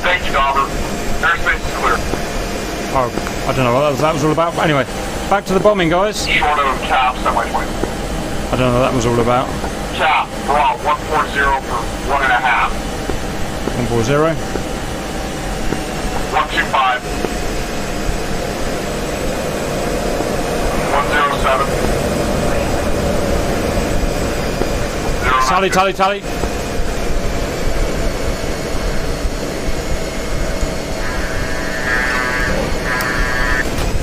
Thank you, Dauber. Airspace is clear. Oh, I don't know what that was all about. But anyway, back to the bombing, guys. Short of cap, semi-20. I don't know what that was all about. Cap, draw, 140 for 1.5. 140. 125. 107. Tally, tally, tally.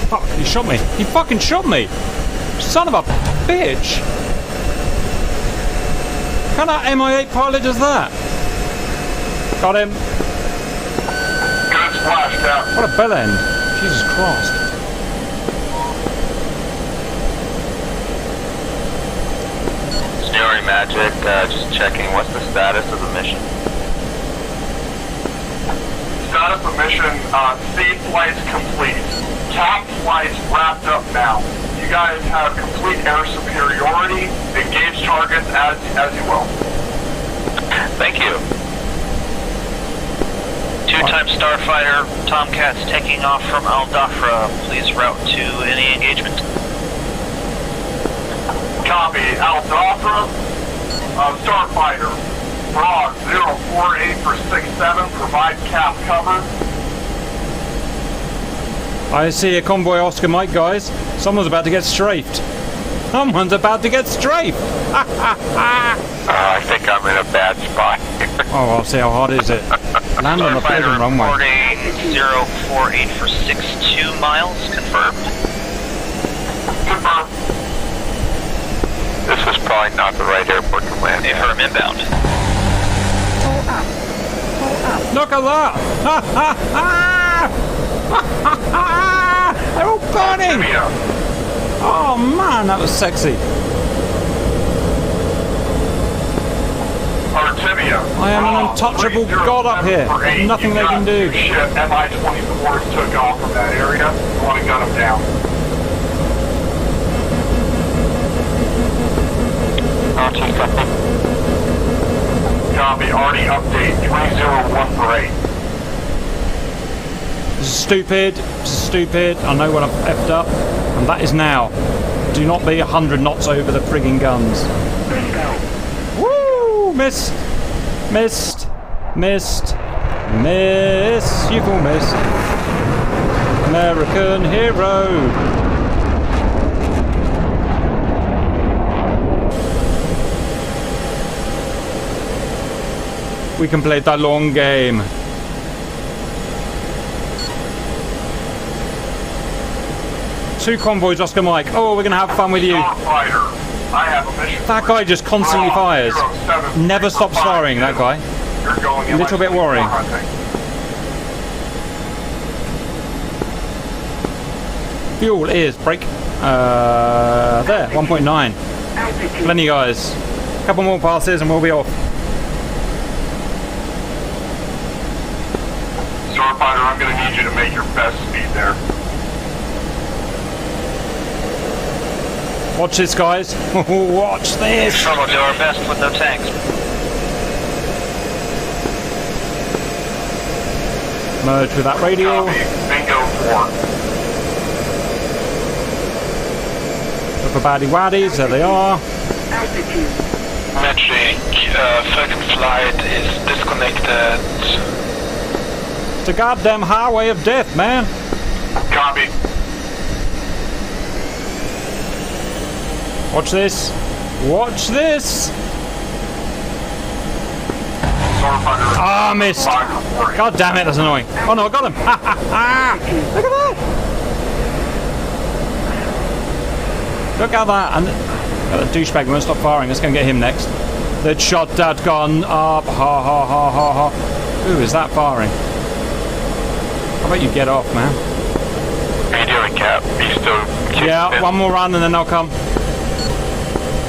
Fuck, he shot me. He fucking shot me. Son of a bitch. What kind of MI8 pilot does that? Got him. Good splash, Cap. What a bell end. Jesus Christ. Sneering Magic, just checking what's the status of the mission. Status of mission, C flights complete. Cap flights wrapped up now. You guys have complete air superiority. Engage targets as you will. Thank you. 2-time Starfighter, Tomcats taking off from Al Dhafra. Please route to any engagement. Copy. Al Dhafra, Starfighter. Broad 048 for 67. Provide cap cover. I see a convoy Oscar Mike, guys. Someone's about to get strafed. Someone's about to get strafed. I think I'm in a bad spot. Oh, I'll see how hard is it. Land on the friggin' runway. Reporting 048 for 62 miles, confirmed. Confirm. This was probably not the right airport to land. Affirm inbound. Pull up. Pull up. Look at that! They're all burning! Oh man, that was sexy. Artemia. I am an untouchable god up here. Nothing they can do. Ship MI-24s took off from that area. You want to gun them down. Copy. Already update 301 for 8. This is stupid. This is stupid. I know when I've effed up. And that is now. Do not be 100 knots over the frigging guns. Bingo. Woo! Missed. Missed. Missed. Miss. You've all missed. American hero. We can play the long game. Two convoys, Oscar Mike. Oh, we're going to have fun with you. Starfighter. I have a mission. That guy just constantly fires. Never stops firing, that guy. You're going A little bit worrying. Fuel is brake. There, 1.9. Altitude. Plenty, guys. Couple more passes and we'll be off. Starfighter, I'm going to need you to make your best speed there. Watch this, guys. Watch this. We'll do our best with no tanks. Merge with that radial. Copy. Bingo 4. Look for baddie waddies. There they are. Altitude. Magic, Falcon Flight is disconnected. It's a goddamn highway of death, man. Copy. Watch this. Watch this. Starfighter. Ah, missed. God damn it, that's annoying. Oh no, I got him. Look at that. Look at that. And the douchebag won't stop firing. Let's go and get him next. They'd shot that gun up. Ha ha ha ha ha. Who is that firing? How about you get off, man? How you doing, Cap? Are you still Yeah, one more run and then they'll come.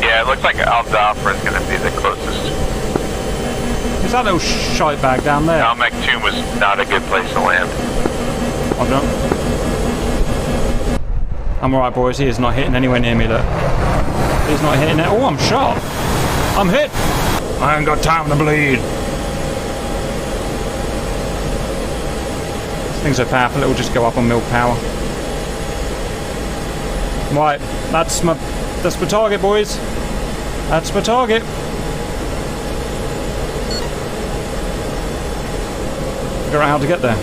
Yeah, it looks like Al-Dhafra is going to be the closest. Is that little shite bag down there? Al-Maktoum was not a good place to land. I don't. I'm alright, boys. He is not hitting anywhere near me, look. He's not hitting it. Oh, I'm shot. I'm hit. I ain't got time to bleed. This thing's so powerful, it'll just go up on milk power. Right, that's my target, boys. That's my target. Figure out how to get there.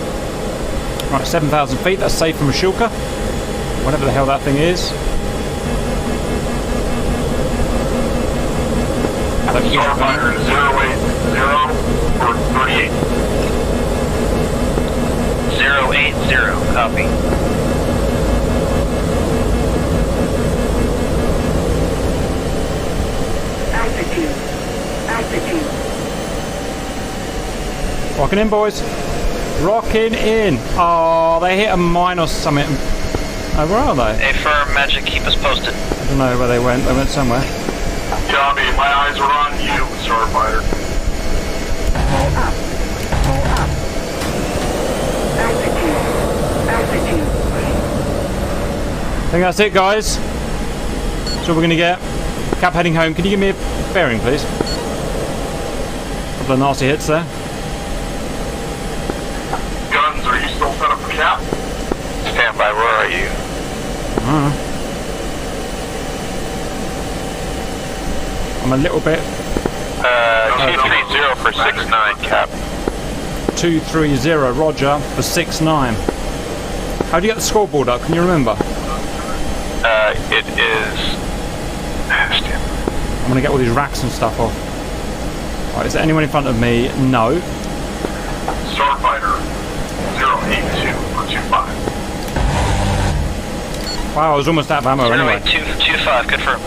Right, 7,000 feet. That's safe from Ashilka. Whatever the hell that thing is. Starfighter 080 for 38. 080, copy. Altitude. Altitude. Rocking in, boys. Rocking in. Oh, they hit a mine or something. Oh, where are they? Affirm, Magic, keep us posted. I don't know where they went. They went somewhere. Copy. My eyes are on you, Starfighter. Pull up. Pull up. Altitude. Altitude. I think that's it, guys. That's what we're going to get. Cap heading home. Can you give me a bearing, please? Couple of nasty hits there. Guns, are you still set up for cap? Stand by, where are you? I'm a little bit 230 for 69, Cap. 230, Roger, for 6-9. How do you get the scoreboard up? Can you remember? It is I'm gonna get all these racks and stuff off. Right, is there anyone in front of me? No. Starfighter 082 for 25. Wow, I was almost out of ammo anyway. 08225, confirm.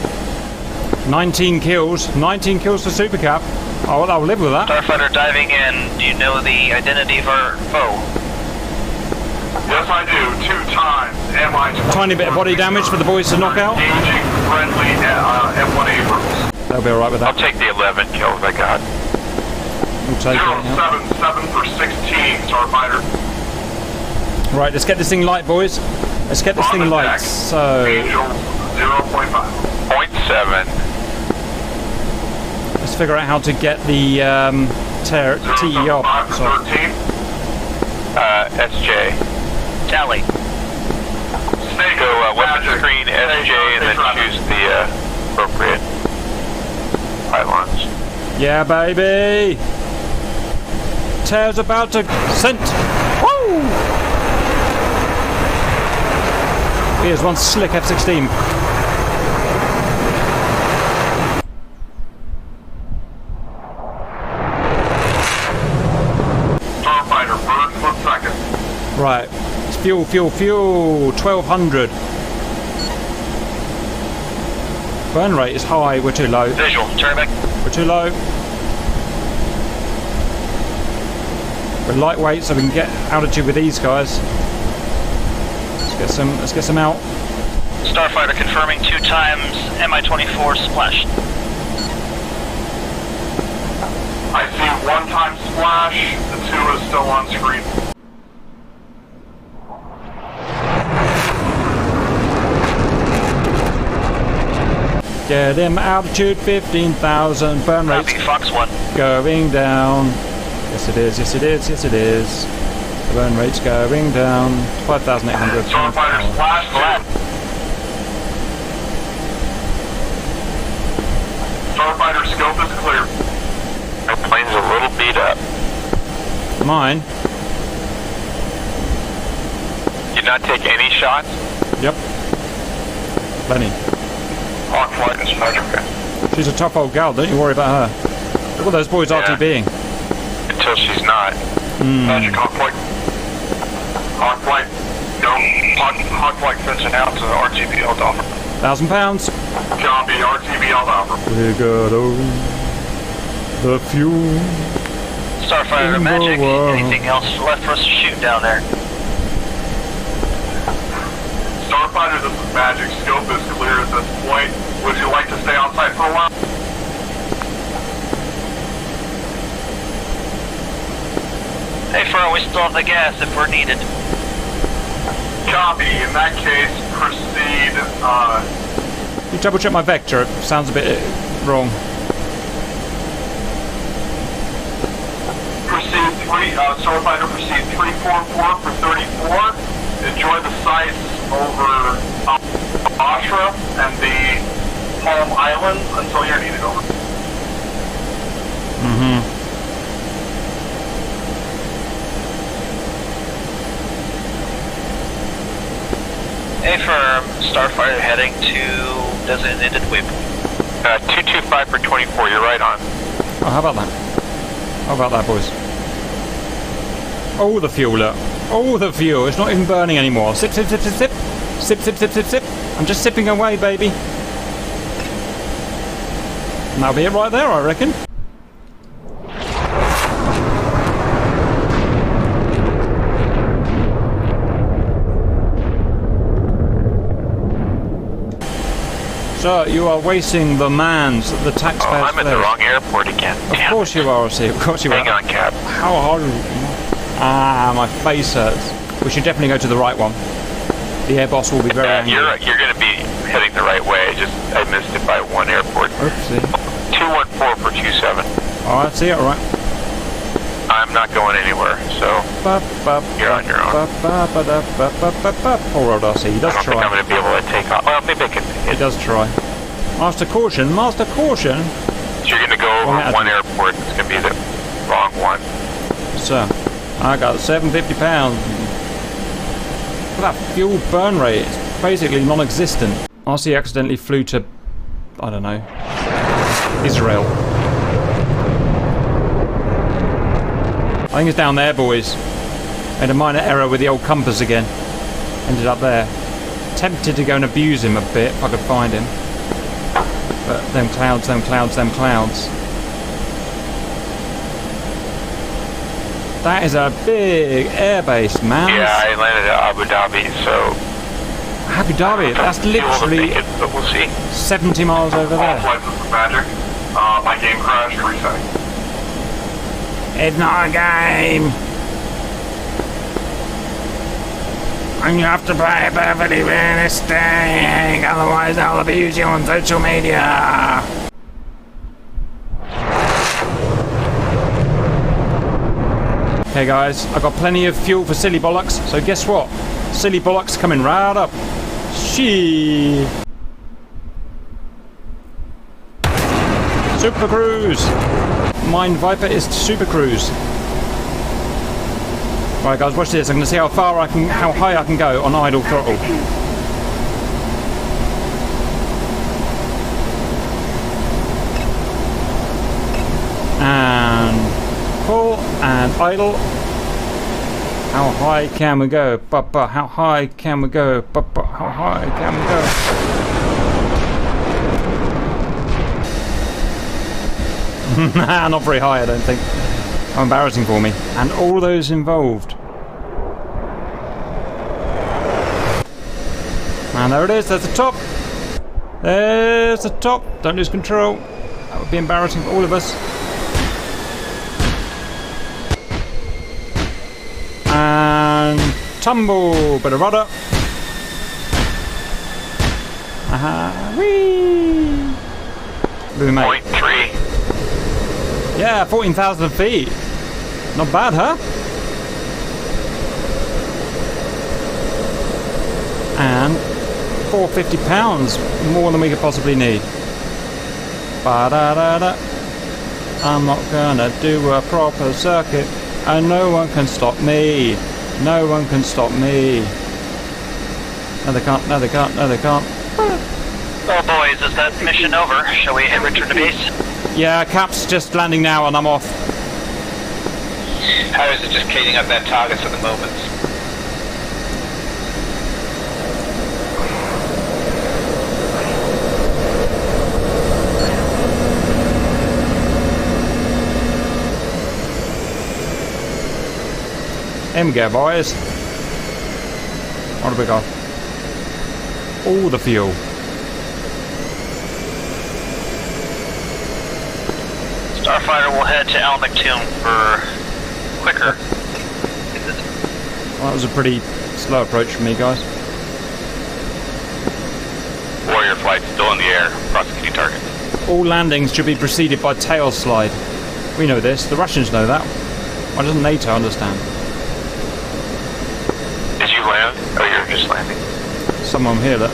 19 kills. 19 kills for Super Cap. I'll live with that. Starfighter diving in. Do you know the identity of our foe? Yes, I do. 2 times. MI-24. Tiny bit of body damage for the boys to knock out. Engaging friendly M1 Abrams. They'll be alright with that. I'll take the 11 kills I got. We'll take it, yeah. 077 for 16, Starfighter. Right, let's get this thing light, boys. Let's get this On thing the light. deck, So, Angels 0.5. 0.7. let's figure out how to get the TE up. 075 for So, 13. SJ. Tally. Snake, Go weapon Magic. screen, SJ, and then choose the appropriate pylons. yeah, baby. Tear's about to send. Woo! Here's one slick F-16. Starfighter, burn foot second. Right. It's fuel, fuel, fuel. 1200. Burn rate is high. We're too low. Visual, turn back. We're too low. We're lightweight, so we can get altitude with these guys. Let's get some out. Starfighter confirming 2 times MI-24 splash. I see 1 time splash. The 2 is still on screen. Get him altitude 15,000. Burn Copy, rate Fox 1. going down. Yes it is, yes it is, yes it is. The burn rate's going down. 5,800. Starfighter splash. Flat. Starfighter scope is clear. My plane's a little beat up. Mine? Did not take any shots? Yep. Plenty. On flight is magic. She's a tough old gal, don't you worry about her. Look what those boys Yeah. RTBing. Until she's not. Magic hot flight. Hot flight. Go. Hot flight fencing out to RTBL Alpha. £1,000. Copy, RTBL Alpha. We got the fuel. Starfighter, In the Magic. world. Anything else left for us to shoot down there? Starfighter, this is Magic. Scope is clear at this point. Would you like to stay on site for a while? Hey, Fern, we still have the gas if we're needed. Copy. In that case, proceed. You double check my vector, it sounds a bit wrong. Proceed 3. Starfighter, proceed 344 for 34. Enjoy the sights over Ashra and the Palm Islands until you're needed. Over. Hey, firm. Starfighter heading to designated waypoint. 225 for 24, you're right on. Oh, how about that? How about that, boys? Oh, the fuel, look. Oh, the fuel. It's not even burning anymore. Sip, sip, sip, sip, sip. Sip, sip, sip, sip, sip. I'm just sipping away, baby. And that'll be it right there, I reckon. So, you are wasting the man's, the taxpayers' Oh, I'm at the fare. wrong airport again. Of course you are, see. Of course you are. Hang on, Cap. How hard? Ah, my face hurts. We should definitely go to the right one. The air boss will be very angry. You're going to be heading the right way. I missed it by 1 airport. Oopsie. 214 for 27. Alright, see it, alright. I'm not going anywhere, so you're on your own. Poor old RC, he does I don't think I'm try. going to be able to take off. Well, maybe I can. He does try. Master caution, master caution. So you're going to go over Wrong 1 attitude. airport. It's going to be the wrong one. So, I got £750. Look at that fuel burn rate. It's basically non-existent. RC accidentally flew to I don't know, Israel. I think it's down there, boys. Made a minor error with the old compass again. Ended up there. Tempted to go and abuse him a bit if I could find him. But them clouds, them clouds, them clouds. That is a big airbase, man. Yeah, I landed at Abu Dhabi, so... Abu Dhabi, that's literally but we'll see. 70 miles over All there. flights, this is Magic. My game crashed, resetting. It's not a game. And you have to play perfectly realistic, otherwise they'll abuse you on social media. Okay guys, I've got plenty of fuel for silly bollocks, so guess what? Silly bollocks coming right up. She. Super Cruise. Mine Viper is Super Cruise. Right guys, watch this. I'm going to see how high I can go on idle throttle. And pull and idle. How high can we go? Papa, how high can we go? Papa, how high can we go? Not very high, I don't think. How embarrassing for me. And all those involved. And there it is, there's the top. There's the top. Don't lose control. That would be embarrassing for all of us. And tumble, bit of rudder. Aha, whee! Boom, mate. 0.3. Yeah, 14,000 feet. Not bad, huh? And 450 pounds, more than we could possibly need. Ba-da-da-da. I'm not gonna do a proper circuit, and no one can stop me. No one can stop me. No, they can't. No, they can't. No, they can't. Well, boys, is that mission over? Shall we return to base? Yeah, Cap's just landing now, and I'm off. How is it just cleaning up their targets at the moment? Here we go, boys. What have we got? All the fuel. Starfighter will head to Al Maktoum for quicker. Well, that was a pretty slow approach from me, guys. Warrior flight still in the air, prosecuting target. All landings should be preceded by tail slide. We know this. The Russians know that. Why doesn't NATO understand? Did you land? Oh, you're just landing. Someone here that.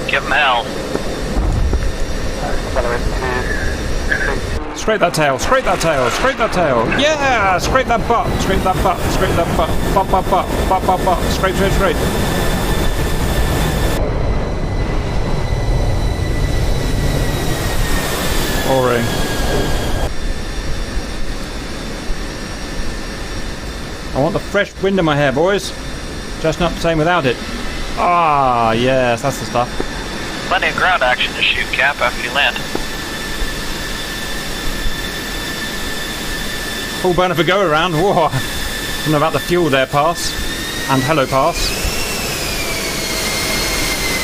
Give them hell. Scrape that tail, scrape that tail, scrape that tail. Yeah! Scrape that butt, scrape that butt, scrape that butt. Butt, butt, butt, butt, butt, butt. Scrape, scrape, scrape. Boring. I want the fresh wind in my hair, boys. Just not the same without it. Ah, yes, that's the stuff. Plenty of ground action to shoot, Cap, after you land. Full burner for go around. Whoa. Don't know about the fuel there, pass. And hello, pass.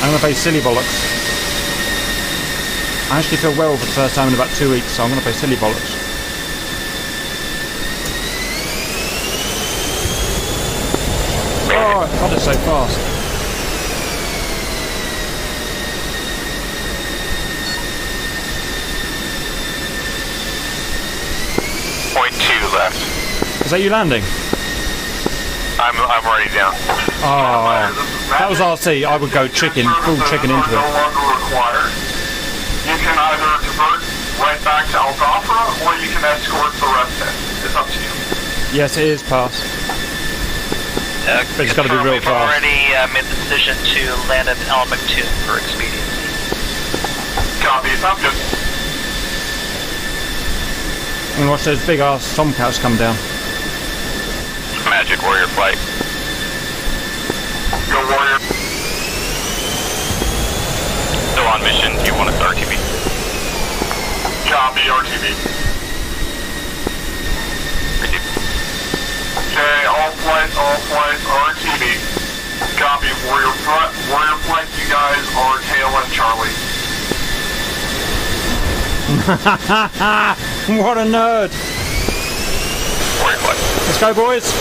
I'm going to play silly bollocks. I actually feel well for the first time in about 2 weeks, so I'm going to play silly bollocks. Oh, God, it's so fast. Left. Is that you landing? I'm already down. Oh, that was RC. I would go chicken, full chicken into No it. longer required. You can either convert right back to Al Dhafra, or you can escort the rest in. It's up to you. Yes, it is pass. But it's got to be real we've fast. already made the decision to land at Element 2 for expediency. Copy, sounds good. And watch those big ass tomcats come down. Magic Warrior flight. Go Warrior. Still on mission. Do you want us to RTB? Copy, RTB. Okay, all flights, RTB. Copy, Warrior front, Warrior flight, you guys are tail and Charlie. What a nerd! Warrior flight. Let's go, boys!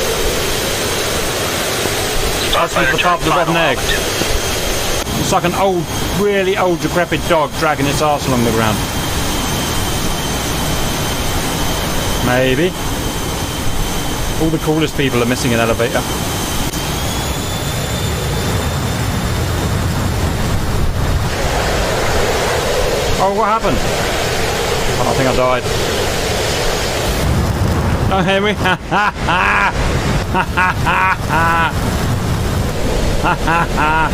That's with the top of the rotten egg. It's like an old, really old, decrepit dog dragging its arse along the ground. Maybe. All the coolest people are missing an elevator. Oh, what happened? Oh, I think I died. Oh, Henry. Ha ha ha! Ha ha ha ha! Ha ha ha!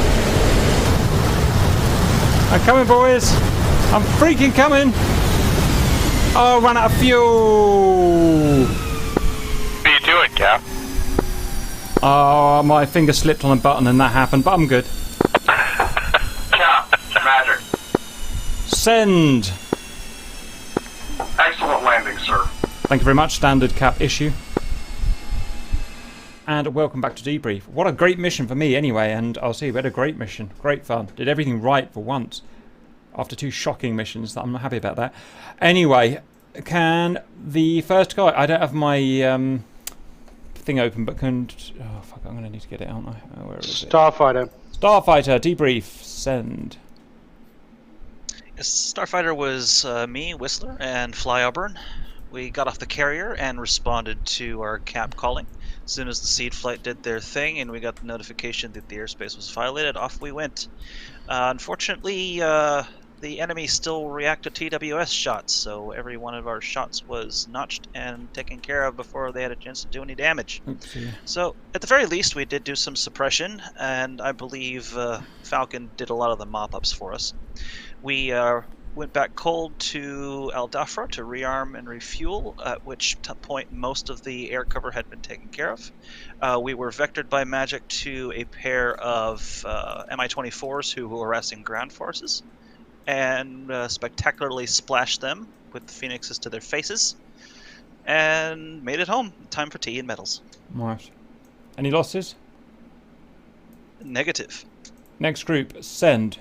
I'm coming, boys! I'm freaking coming! Oh, I ran out of fuel! What are you doing, Cap? Oh, my finger slipped on a button and that happened, but I'm good. Cap, magic. Send! Excellent landing, sir. Thank you very much, standard cap issue. And welcome back to Debrief. What a great mission for me anyway, and I'll see, we had a great mission. Great fun. Did everything right for once. After 2 shocking missions, I'm not happy about that. Anyway, can the first guy... I don't have my thing open, but can... Oh, fuck, I'm going to need to get it, aren't I? Oh, where is it? Starfighter. Starfighter, debrief, send. Yes, Starfighter was me, Whistler, and Fly Auburn. We got off the carrier and responded to our cap calling. As soon as the seed flight did their thing and we got the notification that the airspace was violated, off we went. Unfortunately, the enemy still reacted to TWS shots, so every one of our shots was notched and taken care of before they had a chance to do any damage. Oopsie. So, at the very least, we did do some suppression, and I believe Falcon did a lot of the mop-ups for us. We went back cold to Al Dhafra to rearm and refuel, at which point most of the air cover had been taken care of. We were vectored by magic to a pair of Mi-24s who were harassing ground forces, and spectacularly splashed them with the phoenixes to their faces, and made it home. Time for tea and medals. Right. Any losses? Negative. Next group, send.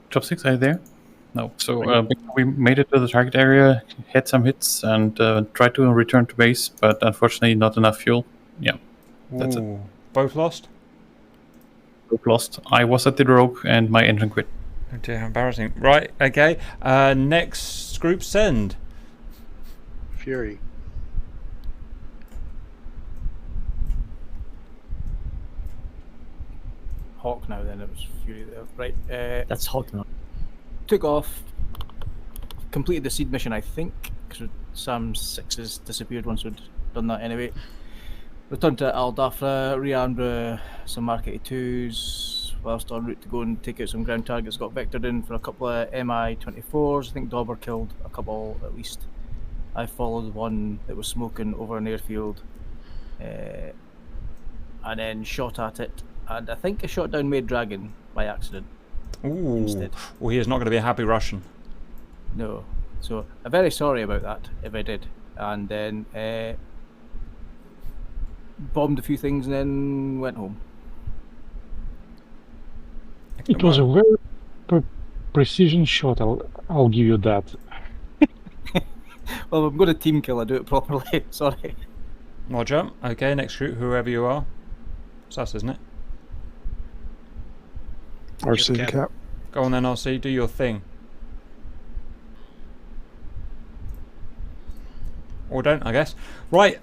Drop 6, are you there? No. So we made it to the target area, had some hits, and tried to return to base, but unfortunately not enough fuel. Yeah, that's it. Both lost? Both lost. I was at the rope and my engine quit. Oh dear, how embarrassing. Right, okay. Next group, send. Fury. Hawk now then, it was Fury there. Right, That's Hawk now. took off, completed the seed mission I think, because Sam 6's disappeared once we'd done that anyway. Returned to Al Dhafra, rearmed some Mark 82s, whilst en route to go and take out some ground targets, got vectored in for a couple of Mi-24s, I think Dauber killed a couple at least. I followed one that was smoking over an airfield, and then shot at it. And I think I shot down Maid Dragon by accident. Ooh. Instead. Well, he is not going to be a happy Russian. No. So I'm very sorry about that, if I did. And then bombed a few things and then went home. It was a very precision shot, I'll give you that. Well, I'm going to team kill, I do it properly. Sorry. Roger. Okay, next group, whoever you are. It's us, isn't it? RC cap. Go on then, RC, do your thing. Or don't, I guess. Right,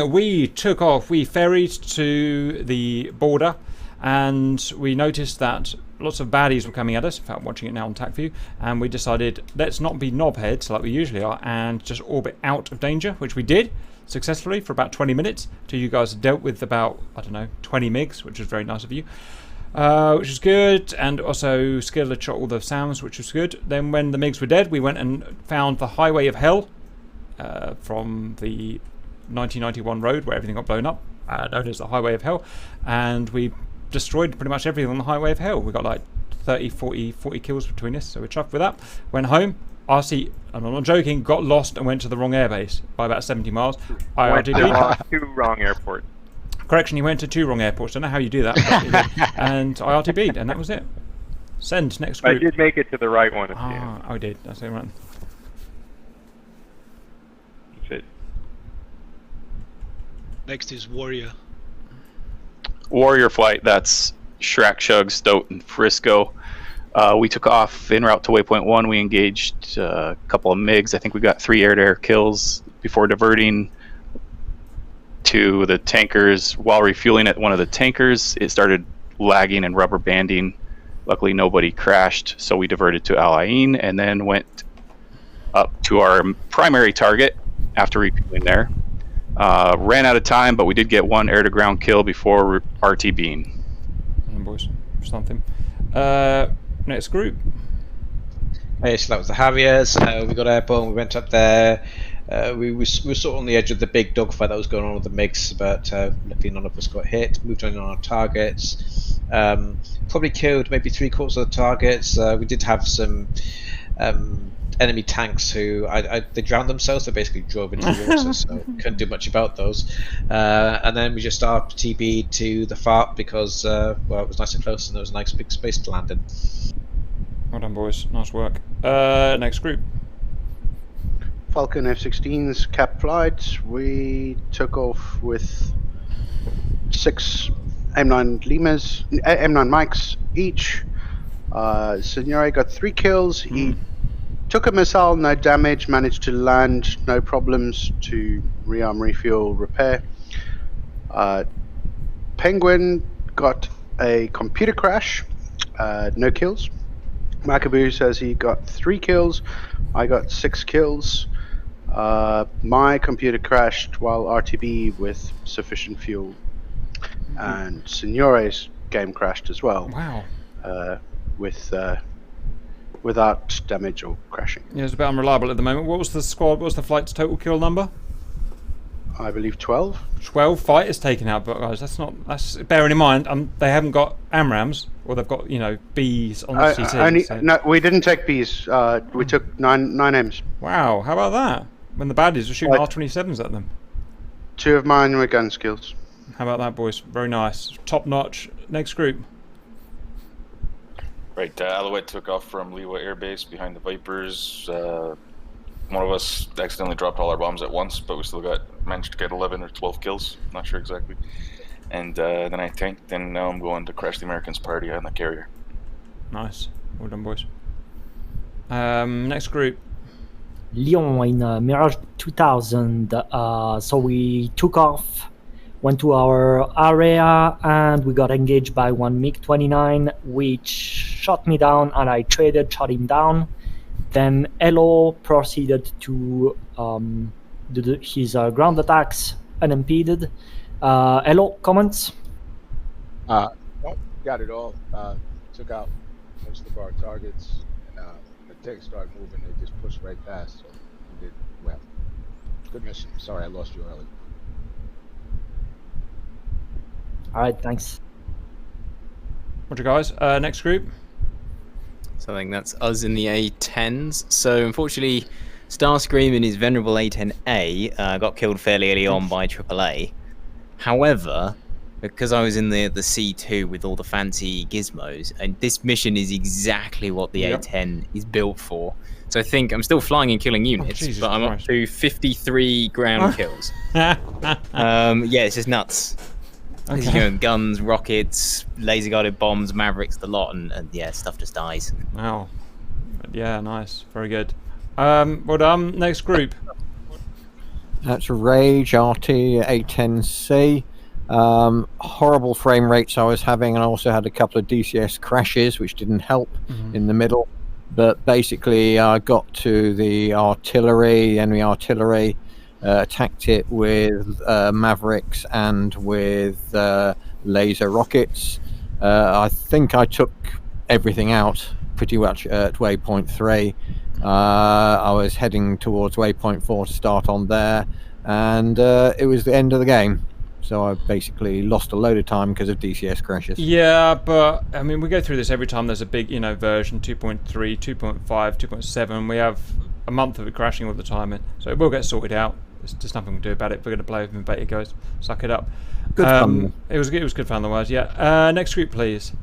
we took off, we ferried to the border, and we noticed that lots of baddies were coming at us. In fact, I'm watching it now on TAC view, and we decided let's not be knobheads like we usually are and just orbit out of danger, which we did successfully for about 20 minutes till you guys dealt with about, I don't know, 20 MiGs, which was very nice of you, which was good, and also Skill had shot all the sounds, which was good. Then when the MiGs were dead, we went and found the Highway of Hell from the 1991 road where everything got blown up, known as the Highway of Hell, and we destroyed pretty much everything on the Highway of Hell. We got like 30, 40 kills between us, so we're chuffed with that. Went home. RC, and I'm not joking, got lost and went to the wrong airbase by about 70 miles. Went to 2 wrong airports. Correction, he went to 2 wrong airports. Don't know how you do that. But he did. And I RTB'd, and that was it. Send, next group. I did make it to the right one at the end. I did. That's it, right. That's it. Next is Warrior. Warrior flight, that's Shrek, Shug, Stoat, and Frisco. We took off en route to waypoint 1. We engaged a couple of MiGs. I think we got 3 air-to-air kills before diverting to the tankers. While refueling at one of the tankers, it started lagging and rubber banding. Luckily, nobody crashed, so we diverted to Al Ain and then went up to our primary target after refueling there. Ran out of time, but we did get 1 air-to-ground kill before RTBing. Boys, something. Next group. Okay, so that was the Harriers. We got airborne. We went up there. We were sort of on the edge of the big dogfight that was going on with the MiGs, but luckily none of us got hit. Moved on our targets. Probably killed maybe 3/4 of the targets. We did have some enemy tanks who they drowned themselves. They basically drove into the water, so couldn't do much about those. And then we just RTB'd to the FARP because well, it was nice and close and there was a nice big space to land in. Well done, boys. Nice work. Next group. Falcon F-16's cap flight. We took off with 6 M9 Limas, M9 Mikes each. Signore got 3 kills. He took a missile, no damage, managed to land, no problems, to rearm, refuel, repair. Penguin got a computer crash, no kills. Macabu says he got 3 kills, I got 6 kills. My computer crashed while RTB with sufficient fuel. And Signore's game crashed as well. Wow. Without damage or crashing. Yeah, it's a bit unreliable at the moment. What was the squad? What was the flight's total kill number? I believe 12. 12 fighters taken out, but guys, that's bearing in mind they haven't got AMRAAMs, or they've got, you know, Bs on the CT. So. No, we didn't take Bs. We took 9 Ms. Wow, how about that? When the baddies were shooting R27s at them. 2 of mine were gun skills. How about that, boys? Very nice. Top notch. Next group. Right, Alouette took off from Liwa Air Base behind the Vipers. One of us accidentally dropped all our bombs at once, but we still managed to get 11 or 12 kills. Not sure exactly. And then I tanked, and now I'm going to crash the Americans' party on the carrier. Nice. Well done, boys. Next group. Lyon in Mirage 2000. So we took off, went to our area, and we got engaged by 1 MiG-29, which shot me down, and I shot him down. Then Elo proceeded to do his ground attacks unimpeded. Elo, comments? Got it all. Took out most of our targets. And, the tanks started moving. They just pushed right past. So we did well. Good mission. Sorry, I lost you early. All right, thanks. Roger, guys. Next group. So I think that's us in the A10s. So unfortunately, Starscream in his venerable A10A got killed fairly early on by AAA. However, because I was in the C2 with all the fancy gizmos, and this mission is exactly what the A10 is built for. So I think I'm still flying and killing units, but I'm up to 53 ground kills. Yeah, it's just nuts. Okay. You know, guns, rockets, laser guided bombs, Mavericks, the lot, and yeah, stuff just dies. Wow. Yeah, nice. Very good. Well done. Next group. That's Rage RT A10C. Horrible frame rates I was having, and I also had a couple of DCS crashes, which didn't help in the middle. But basically, I got to the enemy artillery, attacked it with Mavericks and with laser rockets. I think I took everything out pretty much at waypoint 3. I was heading towards waypoint 4 to start on there, and it was the end of the game. So I basically lost a load of time because of DCS crashes. Yeah, but I mean, we go through this every time there's a big, version 2.3, 2.5, 2.7. We have a month of it crashing all the time, so it will get sorted out. There's just nothing we can do about it. We're going to play with beta, guys. Suck it up. Good fun. It was good fun otherwise. Yeah. Next group, please.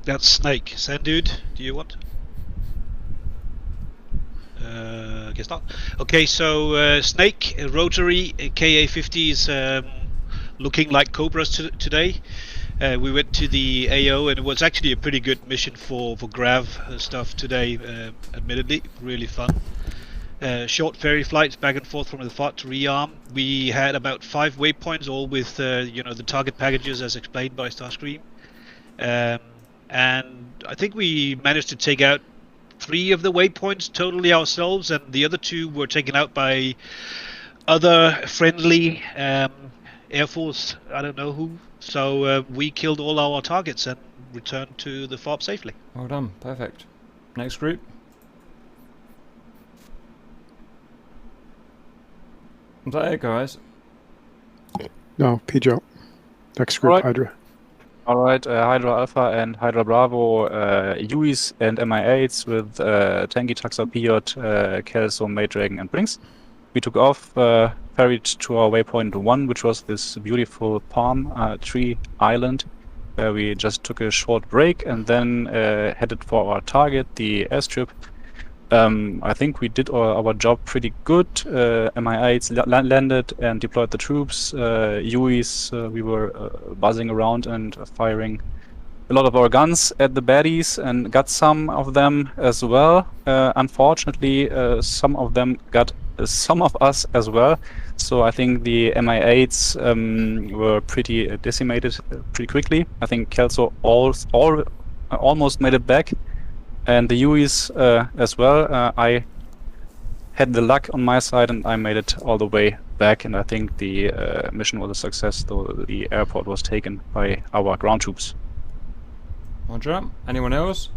That's Snake. Send dude. Do you want? I guess not. Okay, so Snake, Rotary, KA-50 is looking like Cobras today. We went to the AO, and it was actually a pretty good mission for Grav stuff today, admittedly. Really fun. Short ferry flights back and forth from the FART to rearm. We had about 5 waypoints, all with the target packages as explained by Starscream. And I think we managed to take out 3 of the waypoints totally ourselves, and the other 2 were taken out by other friendly Air Force, I don't know who. So we killed all our targets and returned to the FOB safely. Well done. Perfect. Next group. Is that it, guys? No, Pijo. Next group, Alright. Hydra. Alright, Hydra Alpha and Hydra Bravo, UIs and MI8s with Tanky, Taxa, Piot, Kelso, Madragon, and Brinks. We took off, ferried to our waypoint 1, which was this beautiful palm tree island, where we just took a short break and then headed for our target, the airstrip. I think we did our job pretty good. MI8s landed and deployed the troops. UIs, we were buzzing around and firing a lot of our guns at the baddies and got some of them as well. Unfortunately, some of them got some of us as well. So I think the MI8s were pretty decimated pretty quickly. I think Kelso almost made it back. And the UIs as well. I had the luck on my side and I made it all the way back, and I think the mission was a success, though the airport was taken by our ground troops. Roger. Anyone else?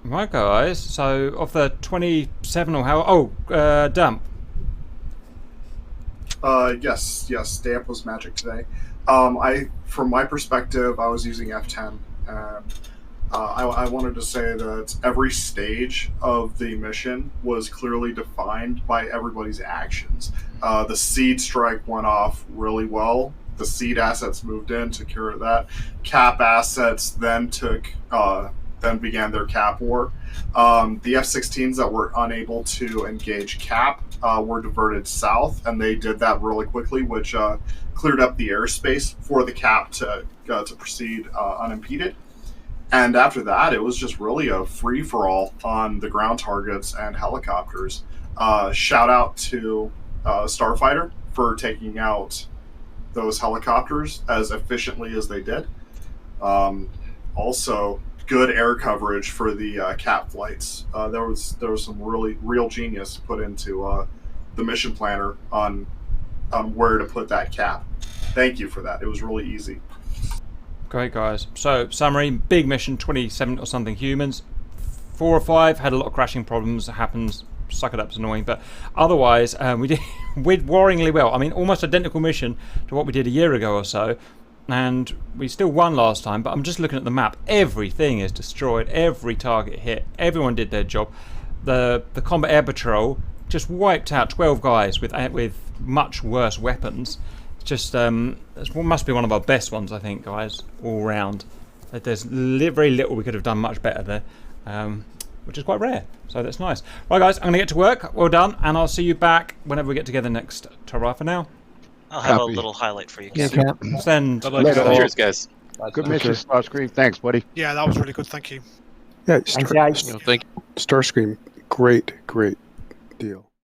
Right, guys. So, of the 27 or how... Oh, Damp. Yes, Damp was magic today. From my perspective, I was using F10. I wanted to say that every stage of the mission was clearly defined by everybody's actions. The seed strike went off really well. The seed assets moved in, took care of that. Cap assets then began their cap war. The F-16s that were unable to engage cap were diverted south, and they did that really quickly, which cleared up the airspace for the cap to proceed unimpeded. And after that, it was just really a free-for-all on the ground targets and helicopters. Shout out to Starfighter for taking out those helicopters as efficiently as they did. Also, good air coverage for the cap flights. There was some real genius put into the mission planner on where to put that cap. Thank you for that. It was really easy. Great, guys. So, summary, big mission, 27 or something humans. 4 or 5 had a lot of crashing problems. It happens. Suck it up, it's annoying. But otherwise, we did worryingly well. I mean, almost identical mission to what we did a year ago or so. And we still won last time, but I'm just looking at the map. Everything is destroyed. Every target hit. Everyone did their job. The Combat Air Patrol just wiped out 12 guys with much worse weapons. Just it must be one of our best ones, I think, guys, all round. There's very little we could have done much better there, which is quite rare, so that's nice. Right, guys, I'm going to get to work. Well done, and I'll see you back whenever we get together next. Ta-ra for now. I'll have a little highlight for you. Yeah, send. Cheers, guys. Good mission, Starscream. Thanks, buddy. Yeah, that was really good. Thank you. Yeah, Thank you. Starscream, great deal.